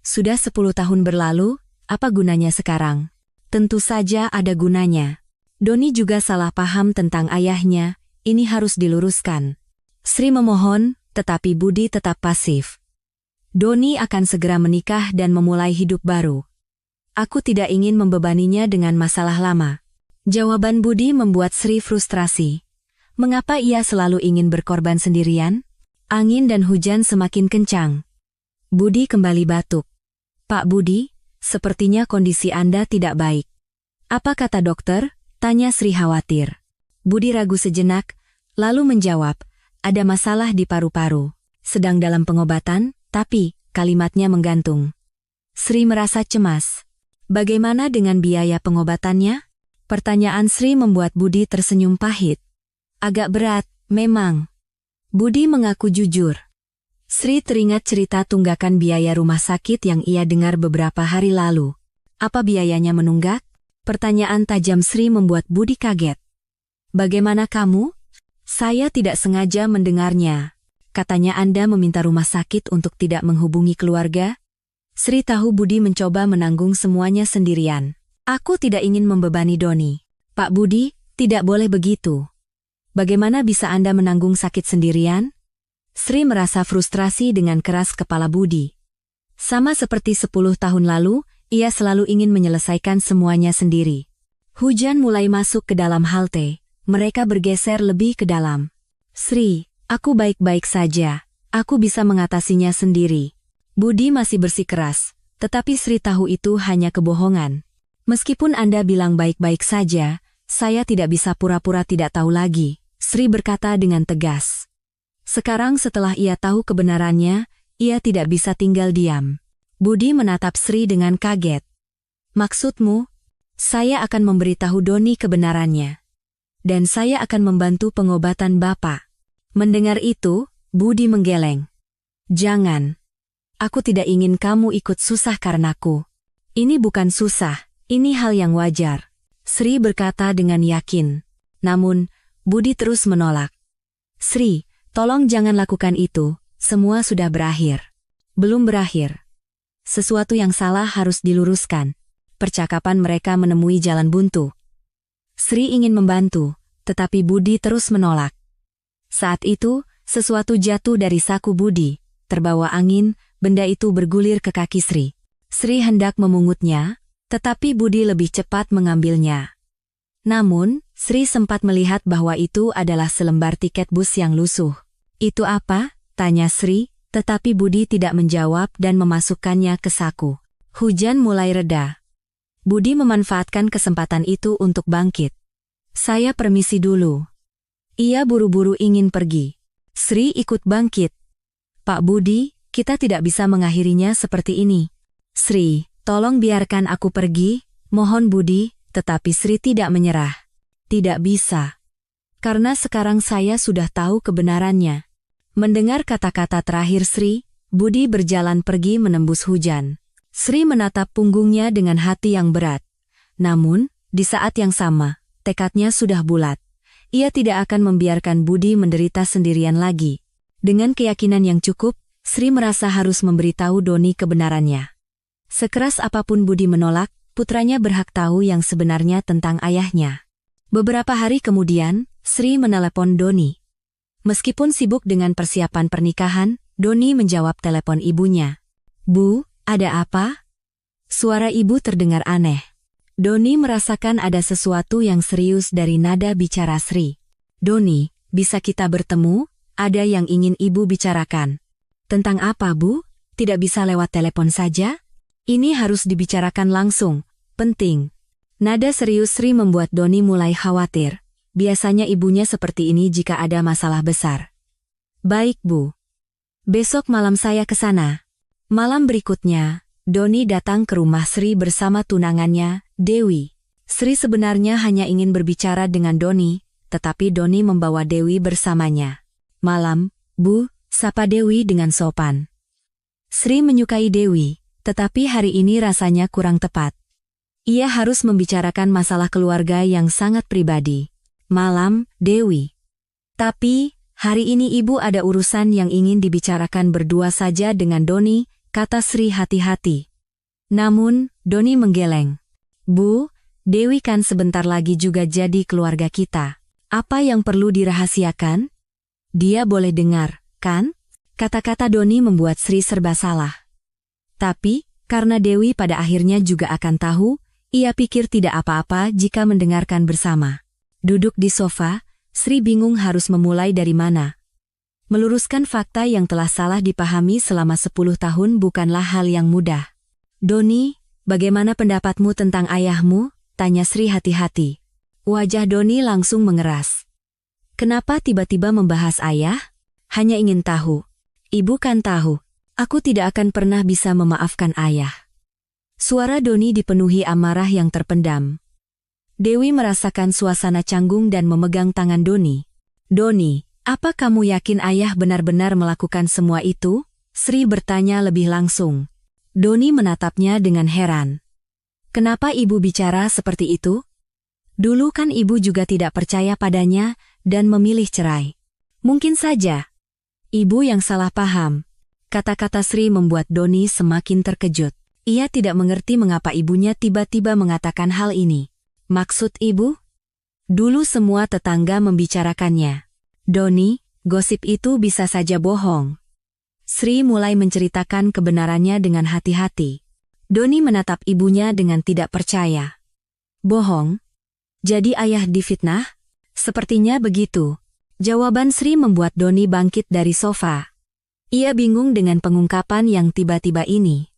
[SPEAKER 1] Sudah 10 tahun berlalu, apa gunanya sekarang? Tentu saja ada gunanya. Doni juga salah paham tentang ayahnya, ini harus diluruskan. Sri memohon, tetapi Budi tetap pasif. Doni akan segera menikah dan memulai hidup baru. Aku tidak ingin membebaninya dengan masalah lama. Jawaban Budi membuat Sri frustrasi. Mengapa ia selalu ingin berkorban sendirian? Angin dan hujan semakin kencang. Budi kembali batuk. Pak Budi, sepertinya kondisi Anda tidak baik. Apa kata dokter? Tanya Sri khawatir. Budi ragu sejenak, lalu menjawab, ada masalah di paru-paru. Sedang dalam pengobatan, tapi kalimatnya menggantung. Sri merasa cemas. Bagaimana dengan biaya pengobatannya? Pertanyaan Sri membuat Budi tersenyum pahit. Agak berat, memang. Budi mengaku jujur. Sri teringat cerita tunggakan biaya rumah sakit yang ia dengar beberapa hari lalu. Apa biayanya menunggak? Pertanyaan tajam Sri membuat Budi kaget. Bagaimana kamu? Saya tidak sengaja mendengarnya. Katanya Anda meminta rumah sakit untuk tidak menghubungi keluarga? Sri tahu Budi mencoba menanggung semuanya sendirian. Aku tidak ingin membebani Doni. Pak Budi, tidak boleh begitu. Bagaimana bisa Anda menanggung sakit sendirian? Sri merasa frustrasi dengan keras kepala Budi. Sama seperti 10 tahun lalu, ia selalu ingin menyelesaikan semuanya sendiri. Hujan mulai masuk ke dalam halte. Mereka bergeser lebih ke dalam. Sri, aku baik-baik saja. Aku bisa mengatasinya sendiri. Budi masih bersikeras, tetapi Sri tahu itu hanya kebohongan. Meskipun Anda bilang baik-baik saja, saya tidak bisa pura-pura tidak tahu lagi, Sri berkata dengan tegas. Sekarang setelah ia tahu kebenarannya, ia tidak bisa tinggal diam. Budi menatap Sri dengan kaget. Maksudmu? Saya akan memberitahu Doni kebenarannya. Dan saya akan membantu pengobatan Bapak. Mendengar itu, Budi menggeleng. Jangan. Aku tidak ingin kamu ikut susah karenaku. Ini bukan susah, ini hal yang wajar. Sri berkata dengan yakin. Namun, Budi terus menolak. Sri, tolong jangan lakukan itu, semua sudah berakhir. Belum berakhir. Sesuatu yang salah harus diluruskan. Percakapan mereka menemui jalan buntu. Sri ingin membantu, tetapi Budi terus menolak. Saat itu, sesuatu jatuh dari saku Budi, terbawa angin, benda itu bergulir ke kaki Sri. Sri hendak memungutnya, tetapi Budi lebih cepat mengambilnya. Namun, Sri sempat melihat bahwa itu adalah selembar tiket bus yang lusuh. Itu apa? Tanya Sri, tetapi Budi tidak menjawab dan memasukkannya ke saku. Hujan mulai reda. Budi memanfaatkan kesempatan itu untuk bangkit. Saya permisi dulu. Ia buru-buru ingin pergi. Sri ikut bangkit. Pak Budi, kita tidak bisa mengakhirinya seperti ini. Sri, tolong biarkan aku pergi, mohon Budi, tetapi Sri tidak menyerah. Tidak bisa. Karena sekarang saya sudah tahu kebenarannya. Mendengar kata-kata terakhir Sri, Budi berjalan pergi menembus hujan. Sri menatap punggungnya dengan hati yang berat. Namun, di saat yang sama, tekadnya sudah bulat. Ia tidak akan membiarkan Budi menderita sendirian lagi. Dengan keyakinan yang cukup, Sri merasa harus memberitahu Doni kebenarannya. Sekeras apapun Budi menolak, putranya berhak tahu yang sebenarnya tentang ayahnya. Beberapa hari kemudian, Sri menelepon Doni. Meskipun sibuk dengan persiapan pernikahan, Doni menjawab telepon ibunya. "Bu, ada apa?" Suara ibu terdengar aneh. Doni merasakan ada sesuatu yang serius dari nada bicara Sri. "Doni, bisa kita bertemu? Ada yang ingin ibu bicarakan." "Tentang apa, Bu? Tidak bisa lewat telepon saja? Ini harus dibicarakan langsung. Penting." Nada serius Sri membuat Doni mulai khawatir. Biasanya ibunya seperti ini jika ada masalah besar. "Baik, Bu. Besok malam saya ke sana." Malam berikutnya, Doni datang ke rumah Sri bersama tunangannya, Dewi. Sri sebenarnya hanya ingin berbicara dengan Doni, tetapi Doni membawa Dewi bersamanya. "Malam, Bu," sapa Dewi dengan sopan. Sri menyukai Dewi, tetapi hari ini rasanya kurang tepat. Ia harus membicarakan masalah keluarga yang sangat pribadi. "Malam, Dewi. Tapi, hari ini ibu ada urusan yang ingin dibicarakan berdua saja dengan Doni," kata Sri hati-hati. Namun, Doni menggeleng. "Bu, Dewi kan sebentar lagi juga jadi keluarga kita. Apa yang perlu dirahasiakan? Dia boleh dengar, kan?" Kata-kata Doni membuat Sri serba salah. Tapi, karena Dewi pada akhirnya juga akan tahu, ia pikir tidak apa-apa jika mendengarkan bersama. Duduk di sofa, Sri bingung harus memulai dari mana. Meluruskan fakta yang telah salah dipahami selama 10 tahun bukanlah hal yang mudah. "Doni, bagaimana pendapatmu tentang ayahmu?" tanya Sri hati-hati. Wajah Doni langsung mengeras. "Kenapa tiba-tiba membahas ayah? Hanya ingin tahu." "Ibu kan tahu, aku tidak akan pernah bisa memaafkan ayah." Suara Doni dipenuhi amarah yang terpendam. Dewi merasakan suasana canggung dan memegang tangan Doni. "Doni, apa kamu yakin ayah benar-benar melakukan semua itu?" Sri bertanya lebih langsung. Doni menatapnya dengan heran. "Kenapa ibu bicara seperti itu? Dulu kan ibu juga tidak percaya padanya dan memilih cerai." "Mungkin saja ibu yang salah paham." Kata-kata Sri membuat Doni semakin terkejut. Ia tidak mengerti mengapa ibunya tiba-tiba mengatakan hal ini. "Maksud ibu?" "Dulu semua tetangga membicarakannya." "Doni, gosip itu bisa saja bohong." Sri mulai menceritakan kebenarannya dengan hati-hati. Doni menatap ibunya dengan tidak percaya. "Bohong? Jadi ayah difitnah?" "Sepertinya begitu." Jawaban Sri membuat Doni bangkit dari sofa. Ia bingung dengan pengungkapan yang tiba-tiba ini.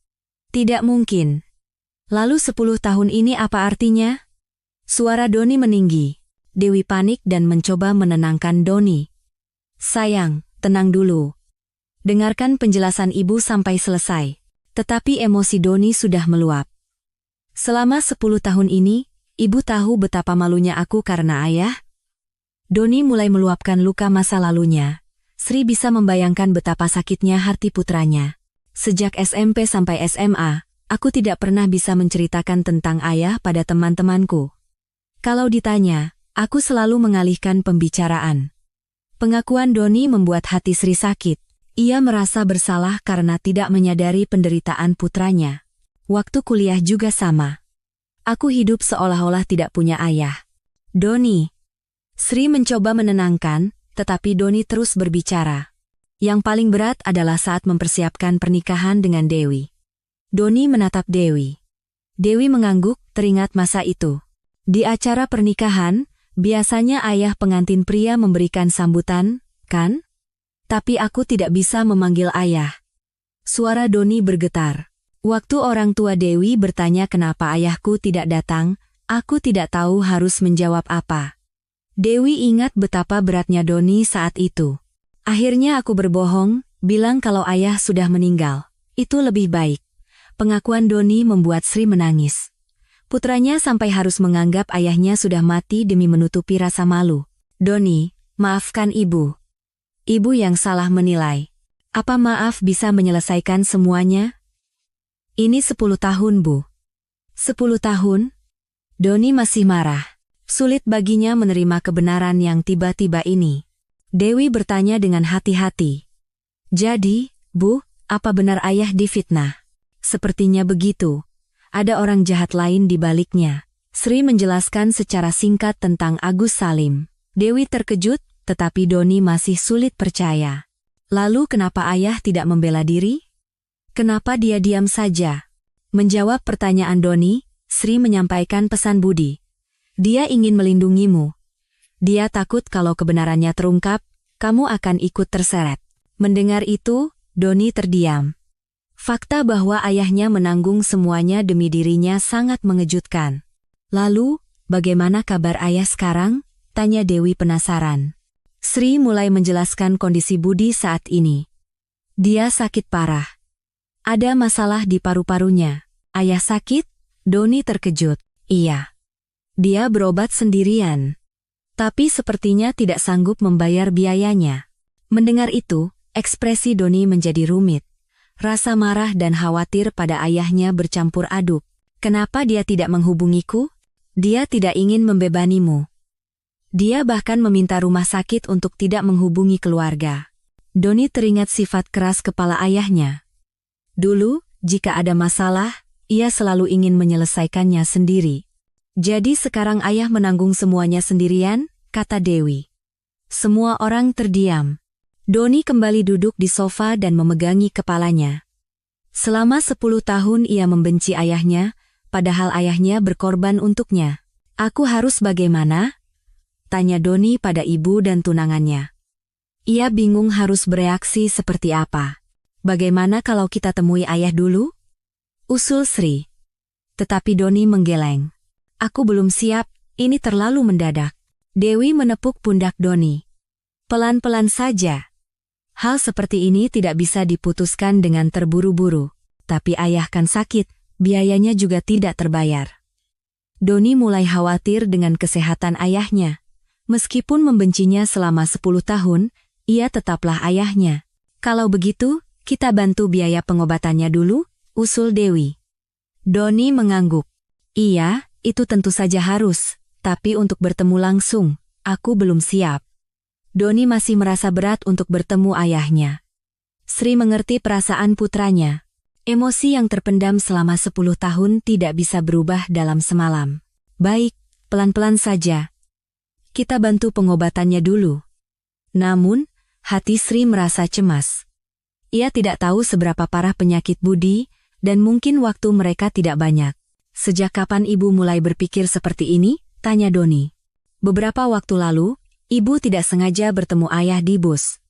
[SPEAKER 1] Tidak mungkin. Lalu 10 tahun ini apa artinya? Suara Doni meninggi. Dewi panik dan mencoba menenangkan Doni. "Sayang, tenang dulu. Dengarkan penjelasan ibu sampai selesai." Tetapi emosi Doni sudah meluap. "Selama 10 tahun ini, ibu tahu betapa malunya aku karena ayah?" Doni mulai meluapkan luka masa lalunya. Sri bisa membayangkan betapa sakitnya hati putranya. "Sejak SMP sampai SMA, aku tidak pernah bisa menceritakan tentang ayah pada teman-temanku. Kalau ditanya, aku selalu mengalihkan pembicaraan." Pengakuan Doni membuat hati Sri sakit. Ia merasa bersalah karena tidak menyadari penderitaan putranya. Waktu kuliah juga sama. "Aku hidup seolah-olah tidak punya ayah." "Doni." Sri mencoba menenangkan, tetapi Doni terus berbicara. Yang paling berat adalah saat mempersiapkan pernikahan dengan Dewi. Doni menatap Dewi. Dewi mengangguk, teringat masa itu. Di acara pernikahan, biasanya ayah pengantin pria memberikan sambutan, kan? Tapi aku tidak bisa memanggil ayah. Suara Doni bergetar. Waktu orang tua Dewi bertanya kenapa ayahku tidak datang, aku tidak tahu harus menjawab apa. Dewi ingat betapa beratnya Doni saat itu. "Akhirnya aku berbohong, bilang kalau ayah sudah meninggal. Itu lebih baik." Pengakuan Doni membuat Sri menangis. Putranya sampai harus menganggap ayahnya sudah mati demi menutupi rasa malu. "Doni, maafkan ibu. Ibu yang salah menilai. Apa maaf bisa menyelesaikan semuanya? Ini 10 tahun, Bu. 10 tahun? Doni masih marah. Sulit baginya menerima kebenaran yang tiba-tiba ini. Dewi bertanya dengan hati-hati. Jadi, Bu, apa benar ayah difitnah? Sepertinya begitu. Ada orang jahat lain di baliknya. Sri menjelaskan secara singkat tentang Agus Salim. Dewi terkejut, tetapi Doni masih sulit percaya. Lalu kenapa ayah tidak membela diri? Kenapa dia diam saja? Menjawab pertanyaan Doni, Sri menyampaikan pesan budi. Dia ingin melindungimu. Dia takut kalau kebenarannya terungkap, kamu akan ikut terseret. Mendengar itu, Doni terdiam. Fakta bahwa ayahnya menanggung semuanya demi dirinya sangat mengejutkan. Lalu, bagaimana kabar ayah sekarang? Tanya Dewi penasaran. Sri mulai menjelaskan kondisi Budi saat ini. Dia sakit parah. Ada masalah di paru-parunya. Ayah sakit? Doni terkejut. Iya. Dia berobat sendirian. Tapi sepertinya tidak sanggup membayar biayanya. Mendengar itu, ekspresi Doni menjadi rumit. Rasa marah dan khawatir pada ayahnya bercampur aduk. Kenapa dia tidak menghubungiku? Dia tidak ingin membebanimu. Dia bahkan meminta rumah sakit untuk tidak menghubungi keluarga. Doni teringat sifat keras kepala ayahnya. Dulu, jika ada masalah, ia selalu ingin menyelesaikannya sendiri. Jadi sekarang ayah menanggung semuanya sendirian, kata Dewi. Semua orang terdiam. Doni kembali duduk di sofa dan memegangi kepalanya. Selama 10 tahun ia membenci ayahnya, padahal ayahnya berkorban untuknya. Aku harus bagaimana? Tanya Doni pada ibu dan tunangannya. Ia bingung harus bereaksi seperti apa. Bagaimana kalau kita temui ayah dulu? Usul Sri. Tetapi Doni menggeleng. Aku belum siap, ini terlalu mendadak. Dewi menepuk pundak Doni. Pelan-pelan saja. Hal seperti ini tidak bisa diputuskan dengan terburu-buru. Tapi ayah kan sakit, biayanya juga tidak terbayar. Doni mulai khawatir dengan kesehatan ayahnya. Meskipun membencinya selama 10 tahun, ia tetaplah ayahnya. Kalau begitu, kita bantu biaya pengobatannya dulu, usul Dewi. Doni mengangguk. Iya, itu tentu saja harus, tapi untuk bertemu langsung, aku belum siap. Doni masih merasa berat untuk bertemu ayahnya. Sri mengerti perasaan putranya. Emosi yang terpendam selama 10 tahun tidak bisa berubah dalam semalam. Baik, pelan-pelan saja. Kita bantu pengobatannya dulu. Namun, hati Sri merasa cemas. Ia tidak tahu seberapa parah penyakit Budi, dan mungkin waktu mereka tidak banyak. Sejak kapan ibu mulai berpikir seperti ini? Tanya Doni. Beberapa waktu lalu, ibu tidak sengaja bertemu ayah di bus.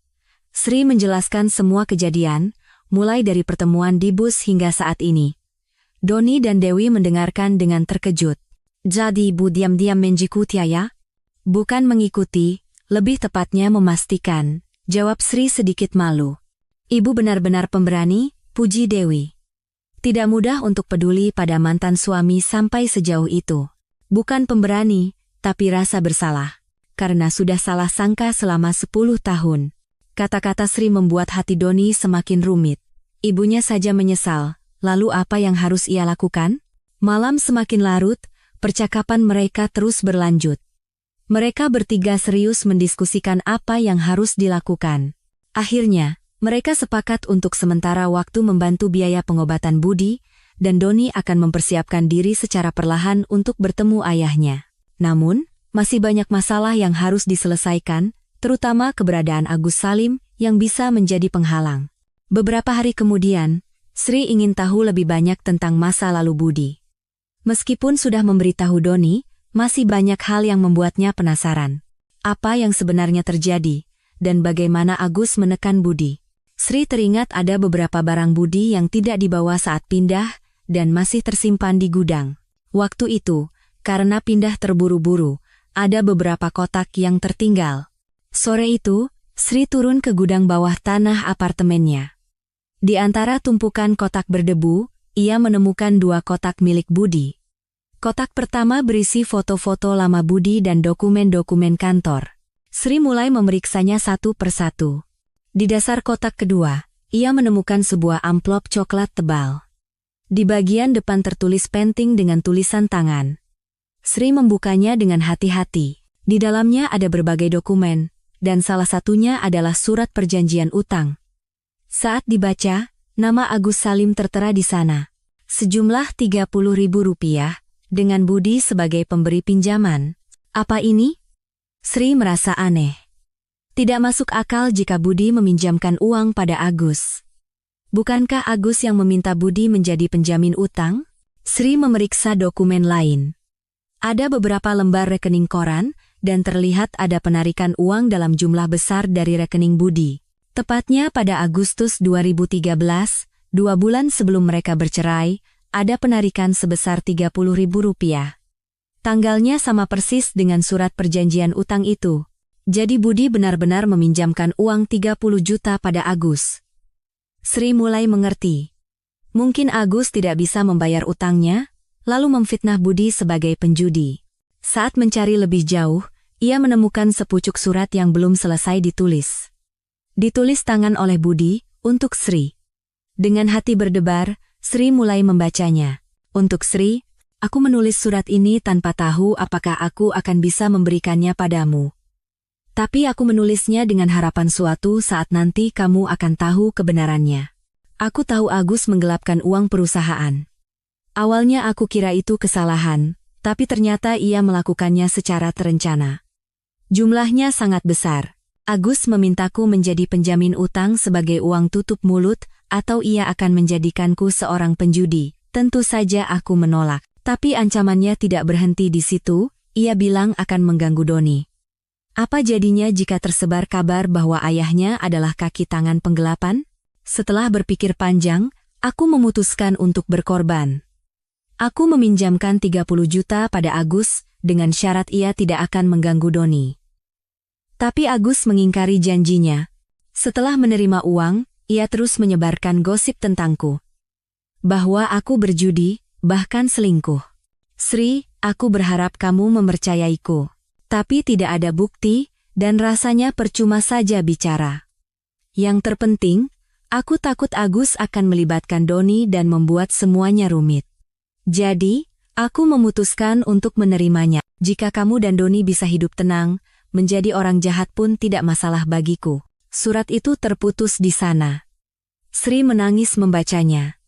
[SPEAKER 1] Sri menjelaskan semua kejadian, mulai dari pertemuan di bus hingga saat ini. Doni dan Dewi mendengarkan dengan terkejut. Jadi ibu diam-diam mengikuti ayah? Bukan mengikuti, lebih tepatnya memastikan, jawab Sri sedikit malu. Ibu benar-benar pemberani, puji Dewi. Tidak mudah untuk peduli pada mantan suami sampai sejauh itu. Bukan pemberani, tapi rasa bersalah. Karena sudah salah sangka selama 10 tahun. Kata-kata Sri membuat hati Doni semakin rumit. Ibunya saja menyesal, lalu apa yang harus ia lakukan? Malam semakin larut, percakapan mereka terus berlanjut. Mereka bertiga serius mendiskusikan apa yang harus dilakukan. Akhirnya, mereka sepakat untuk sementara waktu membantu biaya pengobatan Budi, dan Doni akan mempersiapkan diri secara perlahan untuk bertemu ayahnya. Namun, masih banyak masalah yang harus diselesaikan, terutama keberadaan Agus Salim yang bisa menjadi penghalang. Beberapa hari kemudian, Sri ingin tahu lebih banyak tentang masa lalu Budi. Meskipun sudah memberitahu Doni, masih banyak hal yang membuatnya penasaran. Apa yang sebenarnya terjadi, dan bagaimana Agus menekan Budi. Sri teringat ada beberapa barang Budi yang tidak dibawa saat pindah, dan masih tersimpan di gudang. Waktu itu, karena pindah terburu-buru, ada beberapa kotak yang tertinggal. Sore itu, Sri turun ke gudang bawah tanah apartemennya. Di antara tumpukan kotak berdebu, ia menemukan 2 kotak milik Budi. Kotak pertama berisi foto-foto lama Budi dan dokumen-dokumen kantor. Sri mulai memeriksanya satu persatu. Di dasar kotak kedua, ia menemukan sebuah amplop coklat tebal. Di bagian depan tertulis penting dengan tulisan tangan. Sri membukanya dengan hati-hati. Di dalamnya ada berbagai dokumen, dan salah satunya adalah surat perjanjian utang. Saat dibaca, nama Agus Salim tertera di sana. Sejumlah Rp30.000, dengan Budi sebagai pemberi pinjaman. Apa ini? Sri merasa aneh. Tidak masuk akal jika Budi meminjamkan uang pada Agus. Bukankah Agus yang meminta Budi menjadi penjamin utang? Sri memeriksa dokumen lain. Ada beberapa lembar rekening koran, dan terlihat ada penarikan uang dalam jumlah besar dari rekening Budi. Tepatnya pada Agustus 2013, 2 bulan sebelum mereka bercerai, ada penarikan sebesar Rp30.000. Tanggalnya sama persis dengan surat perjanjian utang itu. Jadi Budi benar-benar meminjamkan uang 30 juta pada Agus. Sri mulai mengerti. Mungkin Agus tidak bisa membayar utangnya, lalu memfitnah Budi sebagai penjudi. Saat mencari lebih jauh, ia menemukan sepucuk surat yang belum selesai ditulis. Ditulis tangan oleh Budi, untuk Sri. Dengan hati berdebar, Sri mulai membacanya. Untuk Sri, aku menulis surat ini tanpa tahu apakah aku akan bisa memberikannya padamu. Tapi aku menulisnya dengan harapan suatu saat nanti kamu akan tahu kebenarannya. Aku tahu Agus menggelapkan uang perusahaan. Awalnya aku kira itu kesalahan, tapi ternyata ia melakukannya secara terencana. Jumlahnya sangat besar. Agus memintaku menjadi penjamin utang sebagai uang tutup mulut, atau ia akan menjadikanku seorang penjudi. Tentu saja aku menolak. Tapi ancamannya tidak berhenti di situ, ia bilang akan mengganggu Doni. Apa jadinya jika tersebar kabar bahwa ayahnya adalah kaki tangan penggelapan? Setelah berpikir panjang, aku memutuskan untuk berkorban. Aku meminjamkan 30 juta pada Agus, dengan syarat ia tidak akan mengganggu Doni. Tapi Agus mengingkari janjinya. Setelah menerima uang, ia terus menyebarkan gosip tentangku. Bahwa aku berjudi, bahkan selingkuh. Sri, aku berharap kamu mempercayaiku. Tapi tidak ada bukti, dan rasanya percuma saja bicara. Yang terpenting, aku takut Agus akan melibatkan Doni dan membuat semuanya rumit. Jadi, aku memutuskan untuk menerimanya. Jika kamu dan Doni bisa hidup tenang, menjadi orang jahat pun tidak masalah bagiku. Surat itu terputus di sana. Sri menangis membacanya.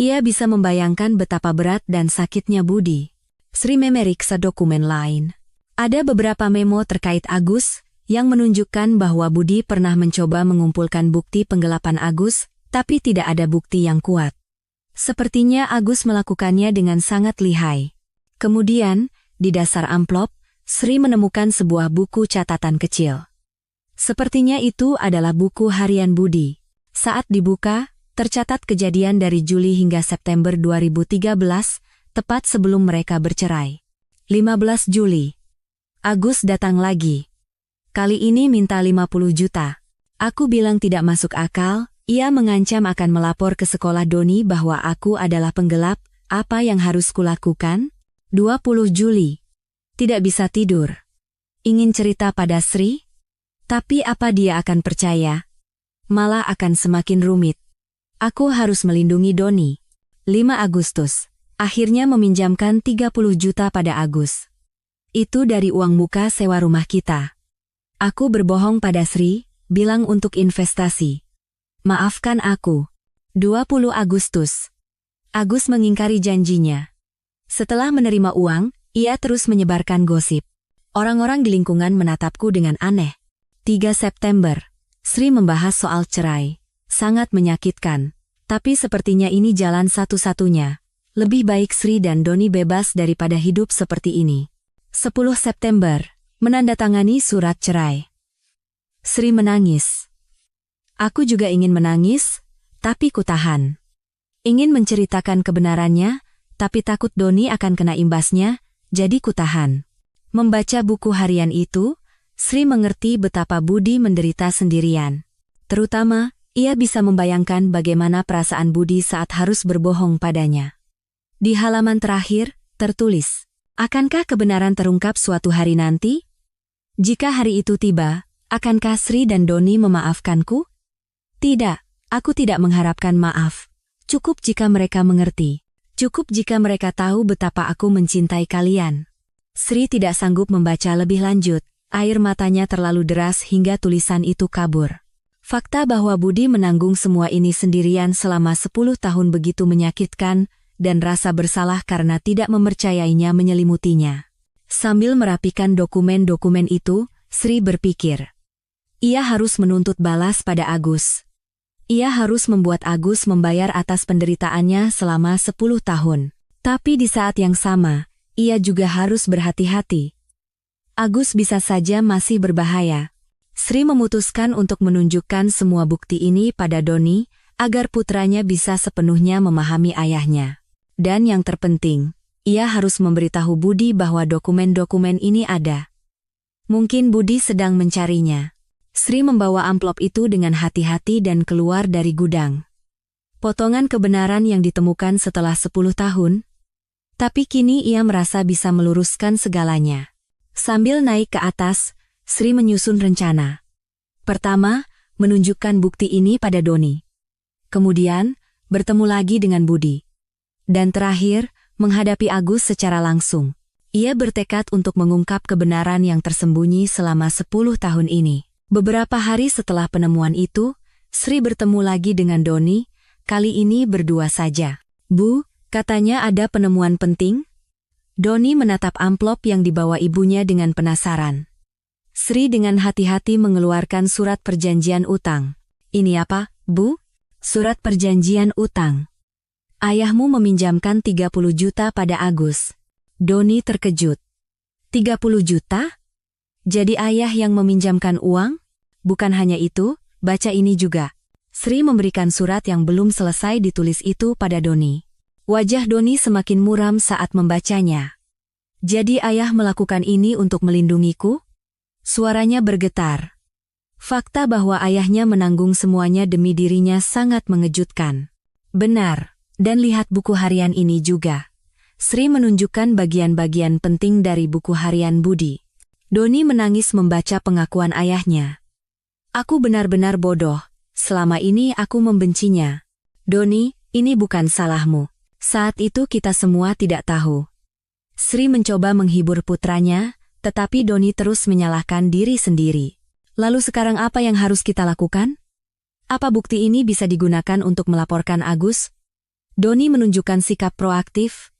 [SPEAKER 1] Ia bisa membayangkan betapa berat dan sakitnya Budi. Sri memeriksa dokumen lain. Ada beberapa memo terkait Agus, yang menunjukkan bahwa Budi pernah mencoba mengumpulkan bukti penggelapan Agus, tapi tidak ada bukti yang kuat. Sepertinya Agus melakukannya dengan sangat lihai. Kemudian, di dasar amplop, Sri menemukan sebuah buku catatan kecil. Sepertinya itu adalah buku harian Budi. Saat dibuka, tercatat kejadian dari Juli hingga September 2013, tepat sebelum mereka bercerai. 15 Juli. Agus datang lagi. Kali ini minta 50 juta. Aku bilang tidak masuk akal, ia mengancam akan melapor ke sekolah Doni bahwa aku adalah penggelap, apa yang harus kulakukan? 20 Juli. Tidak bisa tidur. Ingin cerita pada Sri? Tapi apa dia akan percaya? Malah akan semakin rumit. Aku harus melindungi Doni. 5 Agustus. Akhirnya meminjamkan 30 juta pada Agus. Itu dari uang muka sewa rumah kita. Aku berbohong pada Sri, bilang untuk investasi. Maafkan aku. 20 Agustus. Agus mengingkari janjinya. Setelah menerima uang, ia terus menyebarkan gosip. Orang-orang di lingkungan menatapku dengan aneh. 3 September. Sri membahas soal cerai. Sangat menyakitkan. Tapi sepertinya ini jalan satu-satunya. Lebih baik Sri dan Doni bebas daripada hidup seperti ini. 10 September. Menandatangani surat cerai. Sri menangis. Aku juga ingin menangis, tapi kutahan. Ingin menceritakan kebenarannya, tapi takut Doni akan kena imbasnya, jadi kutahan. Membaca buku harian itu, Sri mengerti betapa Budi menderita sendirian. Terutama, ia bisa membayangkan bagaimana perasaan Budi saat harus berbohong padanya. Di halaman terakhir, tertulis, akankah kebenaran terungkap suatu hari nanti? Jika hari itu tiba, akankah Sri dan Doni memaafkanku? Tidak, Aku tidak mengharapkan maaf. Cukup jika mereka mengerti. Cukup jika mereka tahu betapa aku mencintai kalian. Sri tidak sanggup membaca lebih lanjut. Air matanya terlalu deras hingga tulisan itu kabur. Fakta bahwa Budi menanggung semua ini sendirian selama 10 tahun begitu menyakitkan, dan rasa bersalah karena tidak mempercayainya menyelimutinya. Sambil merapikan dokumen-dokumen itu, Sri berpikir. Ia harus menuntut balas pada Agus. Ia harus membuat Agus membayar atas penderitaannya selama 10 tahun. Tapi di saat yang sama, ia juga harus berhati-hati. Agus bisa saja masih berbahaya. Sri memutuskan untuk menunjukkan semua bukti ini pada Doni, agar putranya bisa sepenuhnya memahami ayahnya. Dan yang terpenting, ia harus memberitahu Budi bahwa dokumen-dokumen ini ada. Mungkin Budi sedang mencarinya. Sri membawa amplop itu dengan hati-hati dan keluar dari gudang. Potongan kebenaran yang ditemukan setelah 10 tahun. Tapi kini ia merasa bisa meluruskan segalanya. Sambil naik ke atas, Sri menyusun rencana. Pertama, menunjukkan bukti ini pada Doni. Kemudian, bertemu lagi dengan Budi. Dan terakhir, menghadapi Agus secara langsung. Ia bertekad untuk mengungkap kebenaran yang tersembunyi selama 10 tahun ini. Beberapa hari setelah penemuan itu, Sri bertemu lagi dengan Doni, kali ini berdua saja. Bu, katanya ada penemuan penting? Doni menatap amplop yang dibawa ibunya dengan penasaran. Sri dengan hati-hati mengeluarkan surat perjanjian utang. Ini apa, Bu? Surat perjanjian utang. Ayahmu meminjamkan 30 juta pada Agus. Doni terkejut. 30 juta? Jadi ayah yang meminjamkan uang? Bukan hanya itu, baca ini juga. Sri memberikan surat yang belum selesai ditulis itu pada Doni. Wajah Doni semakin muram saat membacanya. Jadi ayah melakukan ini untuk melindungiku? Suaranya bergetar. Fakta bahwa ayahnya menanggung semuanya demi dirinya sangat mengejutkan. Benar, dan lihat buku harian ini juga. Sri menunjukkan bagian-bagian penting dari buku harian Budi. Doni menangis membaca pengakuan ayahnya. Aku benar-benar bodoh, selama ini aku membencinya. Doni, ini bukan salahmu. Saat itu kita semua tidak tahu. Sri mencoba menghibur putranya, tetapi Doni terus menyalahkan diri sendiri. Lalu sekarang apa yang harus kita lakukan? Apa bukti ini bisa digunakan untuk melaporkan Agus? Doni menunjukkan sikap proaktif.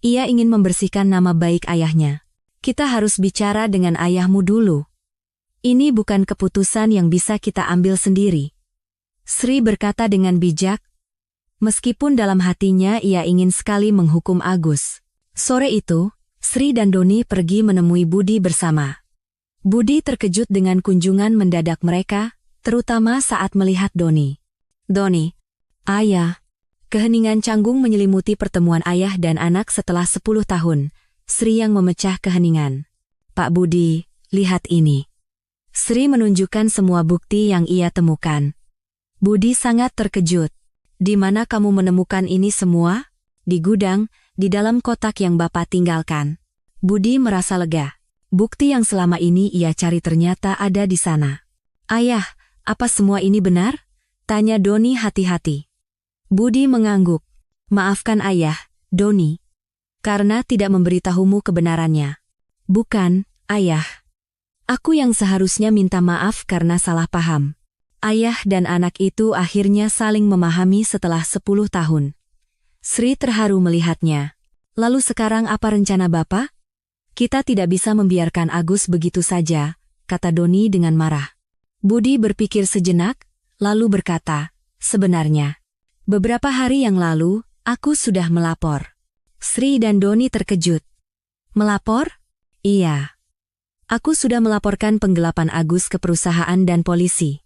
[SPEAKER 1] Ia ingin membersihkan nama baik ayahnya. Kita harus bicara dengan ayahmu dulu. Ini bukan keputusan yang bisa kita ambil sendiri. Sri berkata dengan bijak. Meskipun dalam hatinya ia ingin sekali menghukum Agus. Sore itu, Sri dan Doni pergi menemui Budi bersama. Budi terkejut dengan kunjungan mendadak mereka, terutama saat melihat Doni. Doni, ayah. Keheningan canggung menyelimuti pertemuan ayah dan anak setelah 10 tahun. Sri yang memecah keheningan. Pak Budi, lihat ini. Sri menunjukkan semua bukti yang ia temukan. Budi sangat terkejut. Di mana kamu menemukan ini semua? Di gudang, di dalam kotak yang Bapak tinggalkan. Budi merasa lega. Bukti yang selama ini ia cari ternyata ada di sana. Ayah, apa semua ini benar? Tanya Doni hati-hati. Budi mengangguk. Maafkan ayah, Doni. Karena tidak memberitahumu kebenarannya. Bukan, ayah. Aku yang seharusnya minta maaf karena salah paham. Ayah dan anak itu akhirnya saling memahami setelah 10 tahun. Sri terharu melihatnya. Lalu sekarang apa rencana Bapak? Kita tidak bisa membiarkan Agus begitu saja, kata Doni dengan marah. Budi berpikir sejenak, lalu berkata, sebenarnya, beberapa hari yang lalu, aku sudah melapor. Sri dan Doni terkejut. Melapor? Iya. Aku sudah melaporkan penggelapan Agus ke perusahaan dan polisi.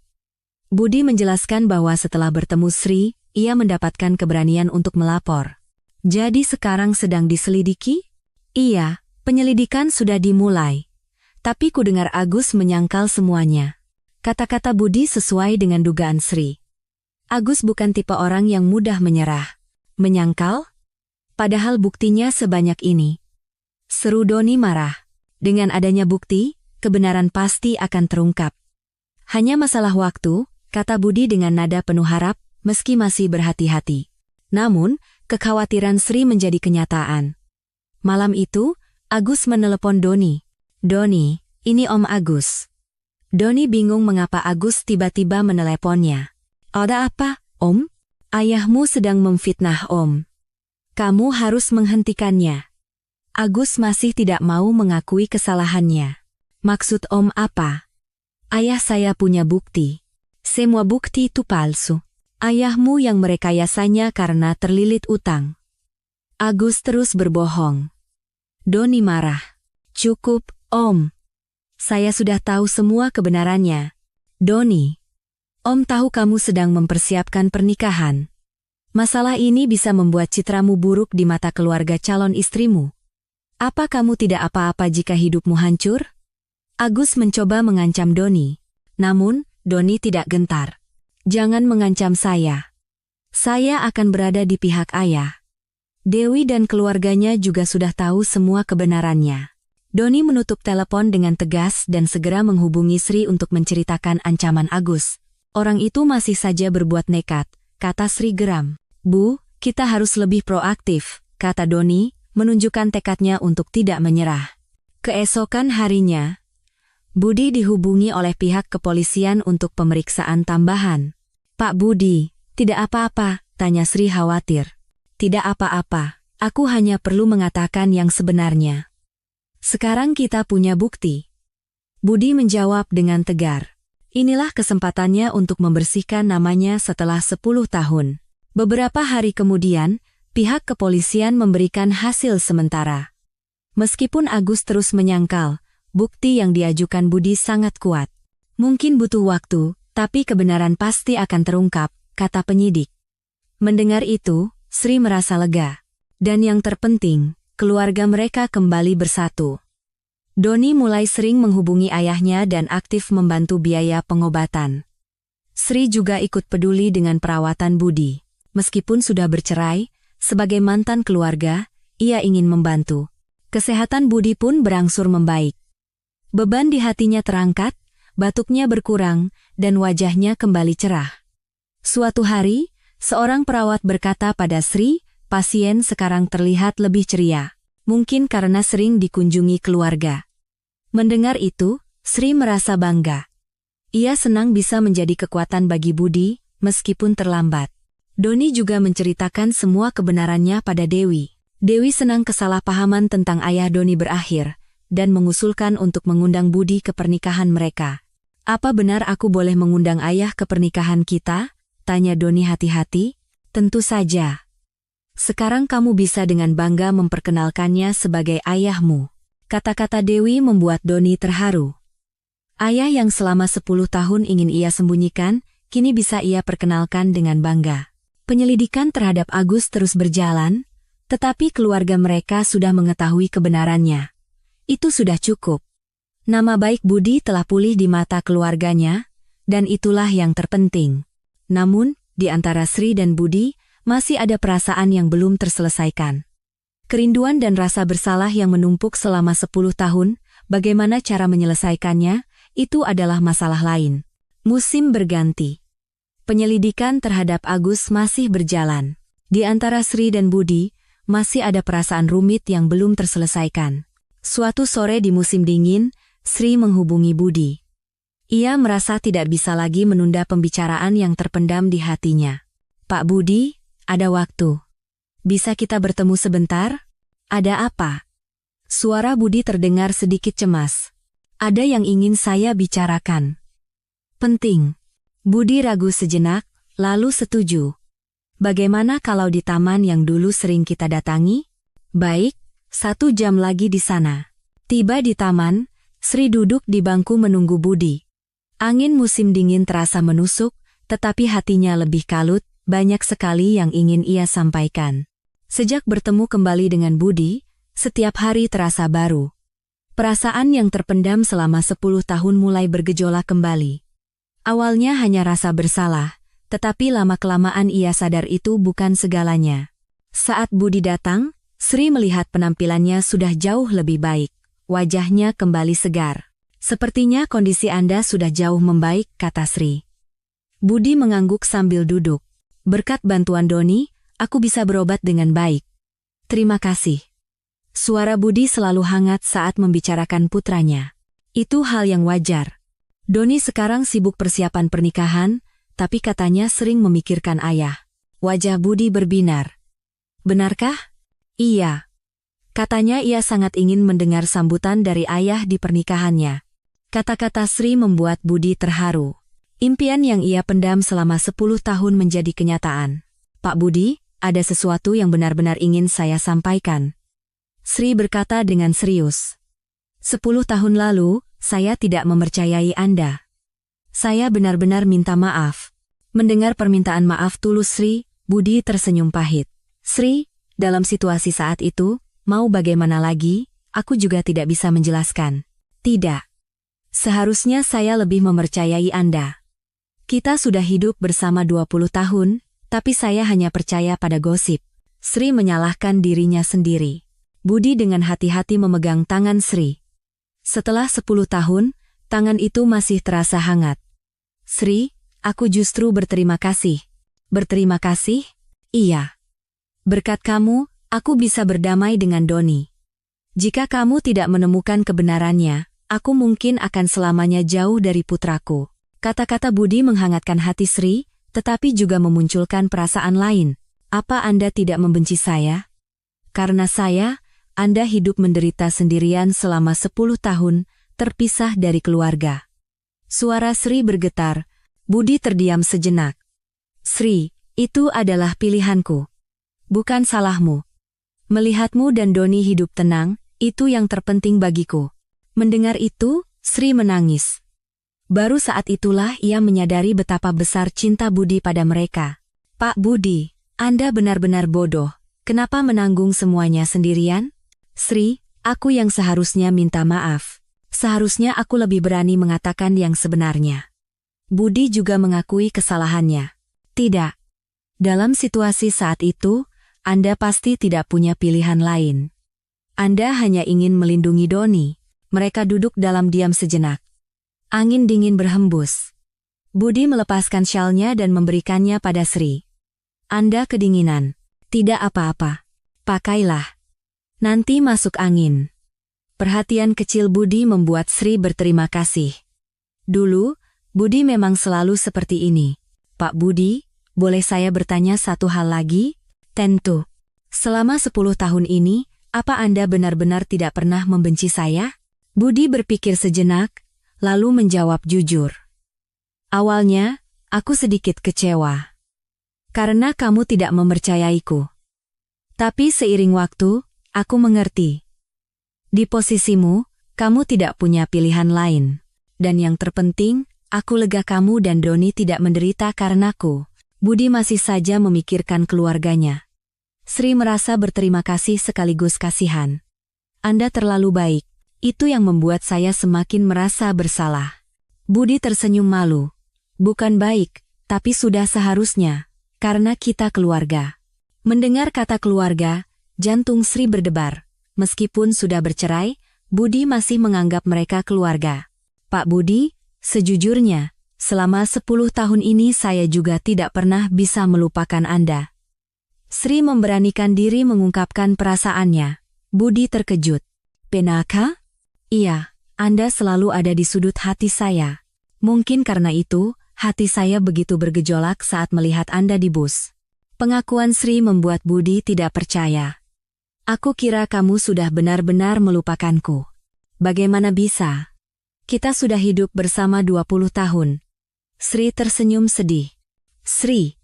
[SPEAKER 1] Budi menjelaskan bahwa setelah bertemu Sri, ia mendapatkan keberanian untuk melapor. Jadi sekarang sedang diselidiki? Iya, penyelidikan sudah dimulai. Tapi ku dengar Agus menyangkal semuanya. Kata-kata Budi sesuai dengan dugaan Sri. Agus bukan tipe orang yang mudah menyerah. Menyangkal? Padahal buktinya sebanyak ini. Seru Doni marah. Dengan adanya bukti, kebenaran pasti akan terungkap. Hanya masalah waktu. kata Budi dengan nada penuh harap, meski masih berhati-hati. Namun, kekhawatiran Sri menjadi kenyataan. Malam itu, Agus menelepon Doni. "Doni, ini Om Agus." Doni bingung mengapa Agus tiba-tiba meneleponnya. "Ada apa, Om?" "Ayahmu sedang memfitnah Om. Kamu harus menghentikannya." Agus masih tidak mau mengakui kesalahannya. "Maksud Om apa?" "Ayah saya punya bukti. Semua bukti itu palsu. Ayahmu yang merekayasanya karena terlilit utang." Agus terus berbohong. Doni marah. "Cukup, Om. Saya sudah tahu semua kebenarannya. Doni, Om tahu kamu sedang mempersiapkan pernikahan. Masalah ini bisa membuat citramu buruk di mata keluarga calon istrimu. Apa kamu tidak apa-apa jika hidupmu hancur?" Agus mencoba mengancam Doni. Namun, Doni tidak gentar. "Jangan mengancam saya. Saya akan berada di pihak ayah. Dewi dan keluarganya juga sudah tahu semua kebenarannya." Doni menutup telepon dengan tegas dan segera menghubungi Sri untuk menceritakan ancaman Agus. "Orang itu masih saja berbuat nekat," kata Sri geram. "Bu, kita harus lebih proaktif," kata Doni, menunjukkan tekadnya untuk tidak menyerah. Keesokan harinya, Budi dihubungi oleh pihak kepolisian untuk pemeriksaan tambahan. "Pak Budi, tidak apa-apa?" tanya Sri khawatir. "Tidak apa-apa, aku hanya perlu mengatakan yang sebenarnya. Sekarang kita punya bukti." Budi menjawab dengan tegar. Inilah kesempatannya untuk membersihkan namanya setelah 10 tahun. Beberapa hari kemudian, pihak kepolisian memberikan hasil sementara. Meskipun Agus terus menyangkal, bukti yang diajukan Budi sangat kuat. "Mungkin butuh waktu, tapi kebenaran pasti akan terungkap," kata penyidik. Mendengar itu, Sri merasa lega. Dan yang terpenting, keluarga mereka kembali bersatu. Doni mulai sering menghubungi ayahnya dan aktif membantu biaya pengobatan. Sri juga ikut peduli dengan perawatan Budi. Meskipun sudah bercerai, sebagai mantan keluarga, ia ingin membantu. Kesehatan Budi pun berangsur membaik. Beban di hatinya terangkat, batuknya berkurang, dan wajahnya kembali cerah. Suatu hari, seorang perawat berkata pada Sri, pasien sekarang terlihat lebih ceria. Mungkin karena sering dikunjungi keluarga. Mendengar itu, Sri merasa bangga. Ia senang bisa menjadi kekuatan bagi Budi, meskipun terlambat. Doni juga menceritakan semua kebenarannya pada Dewi. Dewi senang kesalahpahaman tentang ayah Doni berakhir, dan mengusulkan untuk mengundang Budi ke pernikahan mereka. "Apa benar aku boleh mengundang ayah ke pernikahan kita?" tanya Doni hati-hati. "Tentu saja. Sekarang kamu bisa dengan bangga memperkenalkannya sebagai ayahmu." Kata-kata Dewi membuat Doni terharu. Ayah yang selama 10 tahun ingin ia sembunyikan, kini bisa ia perkenalkan dengan bangga. Penyelidikan terhadap Agus terus berjalan, tetapi keluarga mereka sudah mengetahui kebenarannya. Itu sudah cukup. Nama baik Budi telah pulih di mata keluarganya, dan itulah yang terpenting. Namun, di antara Sri dan Budi, masih ada perasaan yang belum terselesaikan. Kerinduan dan rasa bersalah yang menumpuk selama 10 tahun, bagaimana cara menyelesaikannya, itu adalah masalah lain. Musim berganti. Penyelidikan terhadap Agus masih berjalan. Di antara Sri dan Budi, masih ada perasaan rumit yang belum terselesaikan. Suatu sore di musim dingin, Sri menghubungi Budi. Ia merasa tidak bisa lagi menunda pembicaraan yang terpendam di hatinya. "Pak Budi, ada waktu. Bisa kita bertemu sebentar?" "Ada apa?" Suara Budi terdengar sedikit cemas. "Ada yang ingin saya bicarakan." "Penting." Budi ragu sejenak, lalu setuju. "Bagaimana kalau di taman yang dulu sering kita datangi?" "Baik, 1 jam lagi di sana." Tiba di taman, Sri duduk di bangku menunggu Budi. Angin musim dingin terasa menusuk, tetapi hatinya lebih kalut, banyak sekali yang ingin ia sampaikan. Sejak bertemu kembali dengan Budi, setiap hari terasa baru. Perasaan yang terpendam selama 10 tahun mulai bergejolak kembali. Awalnya hanya rasa bersalah, tetapi lama-kelamaan ia sadar itu bukan segalanya. Saat Budi datang, Sri melihat penampilannya sudah jauh lebih baik. Wajahnya kembali segar. "Sepertinya kondisi Anda sudah jauh membaik," kata Sri. Budi mengangguk sambil duduk. Berkat bantuan Doni, aku bisa berobat dengan baik. Terima kasih. Suara Budi selalu hangat saat membicarakan putranya. Itu hal yang wajar. Doni sekarang sibuk persiapan pernikahan, tapi katanya sering memikirkan ayah. Wajah Budi berbinar. Benarkah? Iya. Katanya ia sangat ingin mendengar sambutan dari ayah di pernikahannya. Kata-kata Sri membuat Budi terharu. Impian yang ia pendam selama 10 tahun menjadi kenyataan. Pak Budi, ada sesuatu yang benar-benar ingin saya sampaikan. Sri berkata dengan serius. 10 tahun lalu, saya tidak mempercayai Anda. Saya benar-benar minta maaf. Mendengar permintaan maaf tulus Sri, Budi tersenyum pahit. Sri, dalam situasi saat itu, mau bagaimana lagi, aku juga tidak bisa menjelaskan. Tidak. Seharusnya saya lebih mempercayai Anda. Kita sudah hidup bersama 20 tahun, tapi saya hanya percaya pada gosip. Sri menyalahkan dirinya sendiri. Budi dengan hati-hati memegang tangan Sri. Setelah 10 tahun, tangan itu masih terasa hangat. Sri, aku justru berterima kasih. Berterima kasih? Iya. Berkat kamu, aku bisa berdamai dengan Doni. Jika kamu tidak menemukan kebenarannya, aku mungkin akan selamanya jauh dari putraku. Kata-kata Budi menghangatkan hati Sri, tetapi juga memunculkan perasaan lain. Apa Anda tidak membenci saya? Karena saya, Anda hidup menderita sendirian selama 10 tahun, terpisah dari keluarga. Suara Sri bergetar. Budi terdiam sejenak. Sri, itu adalah pilihanku. Bukan salahmu. Melihatmu dan Doni hidup tenang, itu yang terpenting bagiku. Mendengar itu, Sri menangis. Baru saat itulah ia menyadari betapa besar cinta Budi pada mereka. Pak Budi, Anda benar-benar bodoh. Kenapa menanggung semuanya sendirian? Sri, aku yang seharusnya minta maaf. Seharusnya aku lebih berani mengatakan yang sebenarnya. Budi juga mengakui kesalahannya. Tidak. Dalam situasi saat itu, Anda pasti tidak punya pilihan lain. Anda hanya ingin melindungi Doni. Mereka duduk dalam diam sejenak. Angin dingin berhembus. Budi melepaskan syalnya dan memberikannya pada Sri. Anda kedinginan. Tidak apa-apa. Pakailah. Nanti masuk angin. Perhatian kecil Budi membuat Sri berterima kasih. Dulu, Budi memang selalu seperti ini. Pak Budi, boleh saya bertanya satu hal lagi? Tentu. Selama 10 tahun ini, apa Anda benar-benar tidak pernah membenci saya? Budi berpikir sejenak, lalu menjawab jujur. Awalnya, aku sedikit kecewa. Karena kamu tidak mempercayaiku. Tapi seiring waktu, aku mengerti. Di posisimu, kamu tidak punya pilihan lain. Dan yang terpenting, aku lega kamu dan Doni tidak menderita karenaku. Budi masih saja memikirkan keluarganya. Sri merasa berterima kasih sekaligus kasihan. Anda terlalu baik. Itu yang membuat saya semakin merasa bersalah. Budi tersenyum malu. Bukan baik, tapi sudah seharusnya. Karena kita keluarga. Mendengar kata keluarga, jantung Sri berdebar. Meskipun sudah bercerai, Budi masih menganggap mereka keluarga. Pak Budi, sejujurnya, selama 10 tahun ini saya juga tidak pernah bisa melupakan Anda. Sri memberanikan diri mengungkapkan perasaannya. Budi terkejut. Benarkah? Iya, Anda selalu ada di sudut hati saya. Mungkin karena itu, hati saya begitu bergejolak saat melihat Anda di bus. Pengakuan Sri membuat Budi tidak percaya. Aku kira kamu sudah benar-benar melupakanku. Bagaimana bisa? Kita sudah hidup bersama 20 tahun. Sri tersenyum sedih. Sri.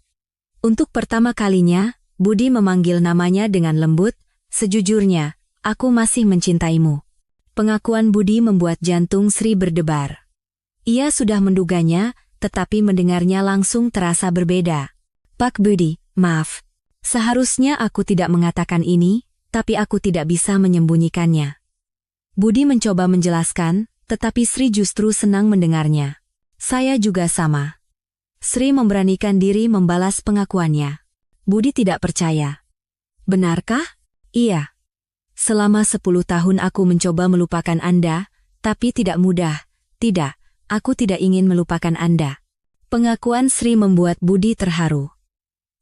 [SPEAKER 1] Untuk pertama kalinya, Budi memanggil namanya dengan lembut. Sejujurnya, aku masih mencintaimu. Pengakuan Budi membuat jantung Sri berdebar. Ia sudah menduganya, tetapi mendengarnya langsung terasa berbeda. Pak Budi, maaf. Seharusnya aku tidak mengatakan ini, tapi aku tidak bisa menyembunyikannya. Budi mencoba menjelaskan, tetapi Sri justru senang mendengarnya. Saya juga sama. Sri memberanikan diri membalas pengakuannya. Budi tidak percaya. Benarkah? Iya. Selama 10 tahun aku mencoba melupakan Anda, tapi tidak mudah. Tidak, aku tidak ingin melupakan Anda. Pengakuan Sri membuat Budi terharu.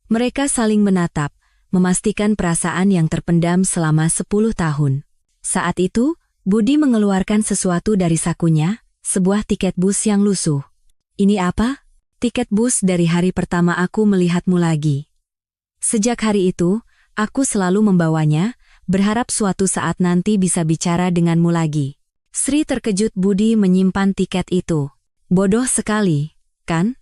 [SPEAKER 1] Mereka saling menatap, memastikan perasaan yang terpendam selama 10 tahun. Saat itu, Budi mengeluarkan sesuatu dari sakunya, sebuah tiket bus yang lusuh. Ini apa? Tiket bus dari hari pertama aku melihatmu lagi. Sejak hari itu, aku selalu membawanya, berharap suatu saat nanti bisa bicara denganmu lagi. Sri terkejut Budi menyimpan tiket itu. Bodoh sekali, kan?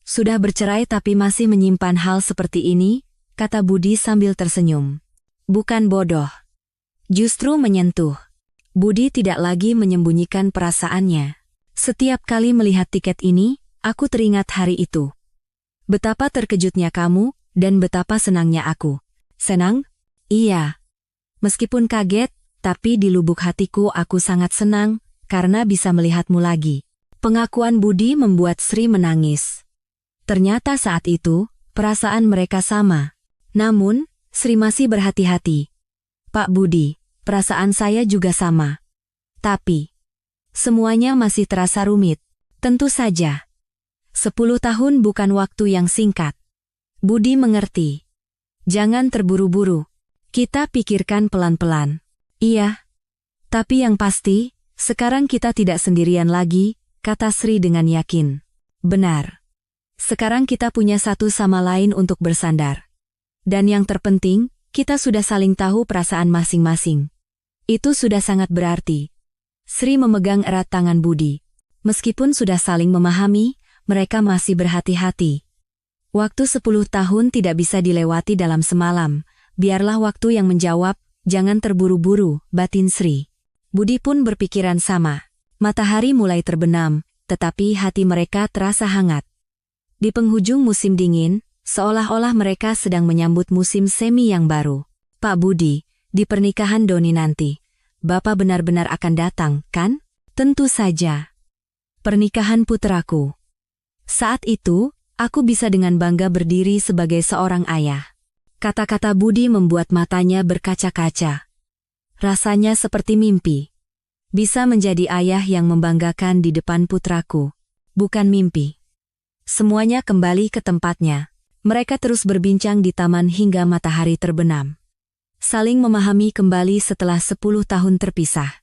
[SPEAKER 1] Sudah bercerai tapi masih menyimpan hal seperti ini, kata Budi sambil tersenyum. Bukan bodoh. Justru menyentuh. Budi tidak lagi menyembunyikan perasaannya. Setiap kali melihat tiket ini, aku teringat hari itu. Betapa terkejutnya kamu, dan betapa senangnya aku. Senang? Iya. Meskipun kaget, tapi di lubuk hatiku aku sangat senang, karena bisa melihatmu lagi. Pengakuan Budi membuat Sri menangis. Ternyata saat itu, perasaan mereka sama. Namun, Sri masih berhati-hati. Pak Budi, perasaan saya juga sama. Tapi, semuanya masih terasa rumit. Tentu saja. 10 tahun bukan waktu yang singkat. Budi mengerti. Jangan terburu-buru. Kita pikirkan pelan-pelan. Iya. Tapi yang pasti, sekarang kita tidak sendirian lagi, kata Sri dengan yakin. Benar. Sekarang kita punya satu sama lain untuk bersandar. Dan yang terpenting, kita sudah saling tahu perasaan masing-masing. Itu sudah sangat berarti. Sri memegang erat tangan Budi. Meskipun sudah saling memahami, mereka masih berhati-hati. Waktu 10 tahun tidak bisa dilewati dalam semalam. Biarlah waktu yang menjawab, jangan terburu-buru, batin Sri. Budi pun berpikiran sama. Matahari mulai terbenam, tetapi hati mereka terasa hangat. Di penghujung musim dingin, seolah-olah mereka sedang menyambut musim semi yang baru. Pak Budi, di pernikahan Doni nanti, Bapak benar-benar akan datang, kan? Tentu saja. Pernikahan putraku. Saat itu, aku bisa dengan bangga berdiri sebagai seorang ayah. Kata-kata Budi membuat matanya berkaca-kaca. Rasanya seperti mimpi. Bisa menjadi ayah yang membanggakan di depan putraku. Bukan mimpi. Semuanya kembali ke tempatnya. Mereka terus berbincang di taman hingga matahari terbenam. Saling memahami kembali setelah 10 tahun terpisah.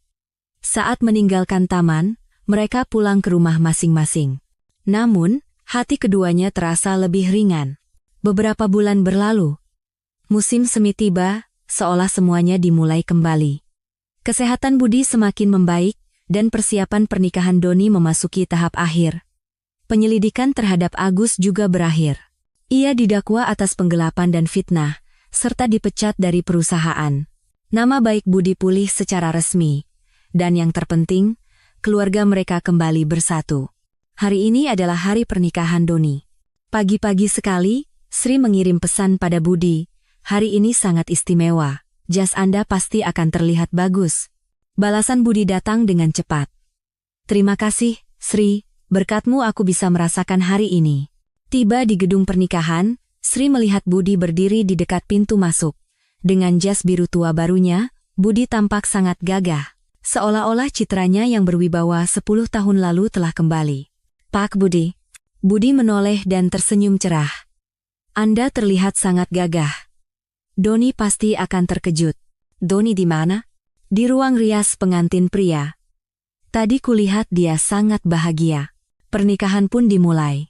[SPEAKER 1] Saat meninggalkan taman, mereka pulang ke rumah masing-masing. Namun, hati keduanya terasa lebih ringan. Beberapa bulan berlalu. Musim semi tiba, seolah semuanya dimulai kembali. Kesehatan Budi semakin membaik, dan persiapan pernikahan Doni memasuki tahap akhir. Penyelidikan terhadap Agus juga berakhir. Ia didakwa atas penggelapan dan fitnah, serta dipecat dari perusahaan. Nama baik Budi pulih secara resmi. Dan yang terpenting, keluarga mereka kembali bersatu. Hari ini adalah hari pernikahan Doni. Pagi-pagi sekali, Sri mengirim pesan pada Budi. Hari ini sangat istimewa. Jas Anda pasti akan terlihat bagus. Balasan Budi datang dengan cepat. Terima kasih, Sri. Berkatmu aku bisa merasakan hari ini. Tiba di gedung pernikahan, Sri melihat Budi berdiri di dekat pintu masuk. Dengan jas biru tua barunya, Budi tampak sangat gagah. Seolah-olah citranya yang berwibawa 10 tahun lalu telah kembali. Pak Budi. Budi menoleh dan tersenyum cerah. Anda terlihat sangat gagah. Doni pasti akan terkejut. Doni di mana? Di ruang rias pengantin pria. Tadi kulihat dia sangat bahagia. Pernikahan pun dimulai.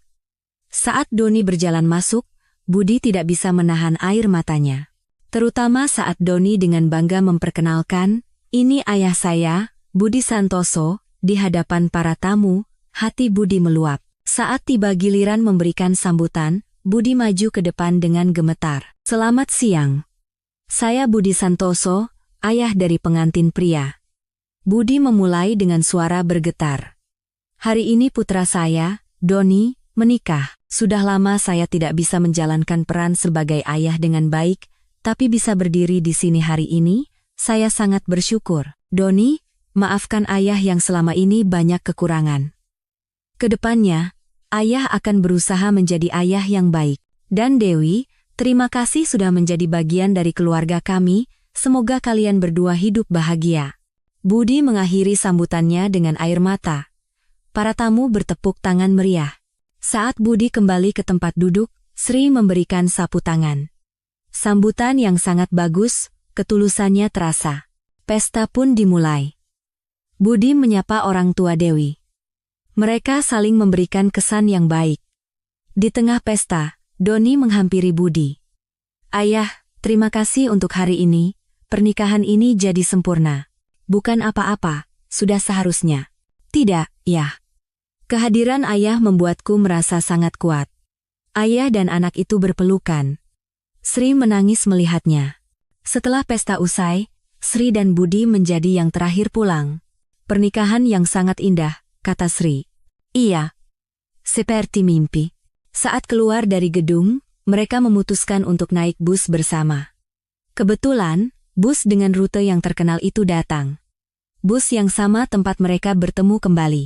[SPEAKER 1] Saat Doni berjalan masuk, Budi tidak bisa menahan air matanya. Terutama saat Doni dengan bangga memperkenalkan, ini ayah saya, Budi Santoso, di hadapan para tamu, hati Budi meluap. Saat tiba giliran memberikan sambutan, Budi maju ke depan dengan gemetar. Selamat siang. Saya Budi Santoso, ayah dari pengantin pria. Budi memulai dengan suara bergetar. Hari ini putra saya, Doni, menikah. Sudah lama saya tidak bisa menjalankan peran sebagai ayah dengan baik, tapi bisa berdiri di sini hari ini, saya sangat bersyukur. Doni, maafkan ayah yang selama ini banyak kekurangan. Kedepannya, ayah akan berusaha menjadi ayah yang baik. Dan Dewi, terima kasih sudah menjadi bagian dari keluarga kami, semoga kalian berdua hidup bahagia. Budi mengakhiri sambutannya dengan air mata. Para tamu bertepuk tangan meriah. Saat Budi kembali ke tempat duduk, Sri memberikan sapu tangan. Sambutan yang sangat bagus, ketulusannya terasa. Pesta pun dimulai. Budi menyapa orang tua Dewi. Mereka saling memberikan kesan yang baik. Di tengah pesta, Doni menghampiri Budi. Ayah, terima kasih untuk hari ini, pernikahan ini jadi sempurna. Bukan apa-apa, sudah seharusnya. Tidak, ya. Kehadiran ayah membuatku merasa sangat kuat. Ayah dan anak itu berpelukan. Sri menangis melihatnya. Setelah pesta usai, Sri dan Budi menjadi yang terakhir pulang. Pernikahan yang sangat indah, kata Sri. Iya. Seperti mimpi. Saat keluar dari gedung, mereka memutuskan untuk naik bus bersama. Kebetulan, bus dengan rute yang terkenal itu datang. Bus yang sama tempat mereka bertemu kembali.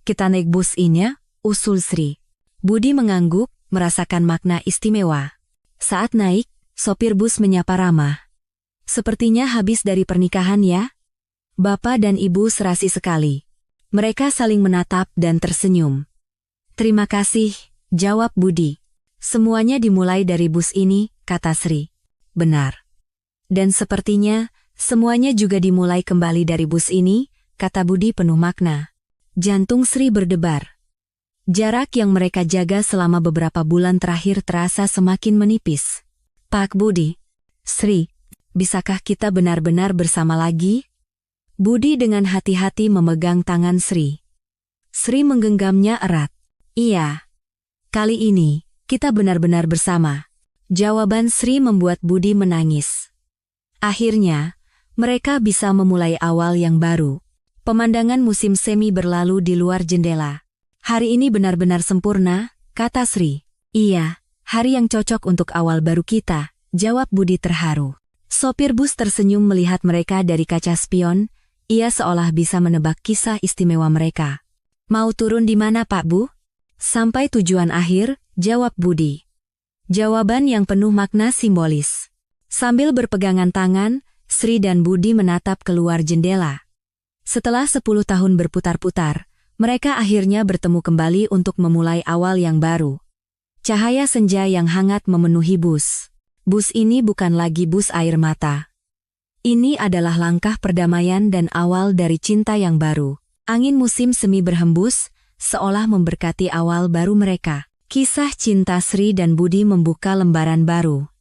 [SPEAKER 1] Kita naik bus ini, usul Sri. Budi mengangguk, merasakan makna istimewa. Saat naik, sopir bus menyapa ramah. Sepertinya habis dari pernikahan ya? Bapak dan Ibu serasi sekali. Mereka saling menatap dan tersenyum. Terima kasih, jawab Budi. Semuanya dimulai dari bus ini, kata Sri. Benar. Dan sepertinya, semuanya juga dimulai kembali dari bus ini, kata Budi penuh makna. Jantung Sri berdebar. Jarak yang mereka jaga selama beberapa bulan terakhir terasa semakin menipis. Pak Budi. Sri, bisakah kita benar-benar bersama lagi? Budi dengan hati-hati memegang tangan Sri. Sri menggenggamnya erat. Iya. Kali ini, kita benar-benar bersama. Jawaban Sri membuat Budi menangis. Akhirnya, mereka bisa memulai awal yang baru. Pemandangan musim semi berlalu di luar jendela. Hari ini benar-benar sempurna, kata Sri. Iya, hari yang cocok untuk awal baru kita, jawab Budi terharu. Sopir bus tersenyum melihat mereka dari kaca spion, ia seolah bisa menebak kisah istimewa mereka. Mau turun di mana Pak Bu? Sampai tujuan akhir, jawab Budi. Jawaban yang penuh makna simbolis. Sambil berpegangan tangan, Sri dan Budi menatap keluar jendela. Setelah 10 tahun berputar-putar, mereka akhirnya bertemu kembali untuk memulai awal yang baru. Cahaya senja yang hangat memenuhi bus. Bus ini bukan lagi bus air mata. Ini adalah langkah perdamaian dan awal dari cinta yang baru. Angin musim semi berhembus, seolah memberkati awal baru mereka. Kisah cinta Sri dan Budi membuka lembaran baru.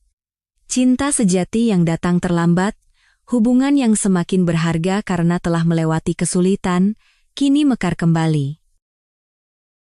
[SPEAKER 1] Cinta sejati yang datang terlambat, hubungan yang semakin berharga karena telah melewati kesulitan, kini mekar kembali.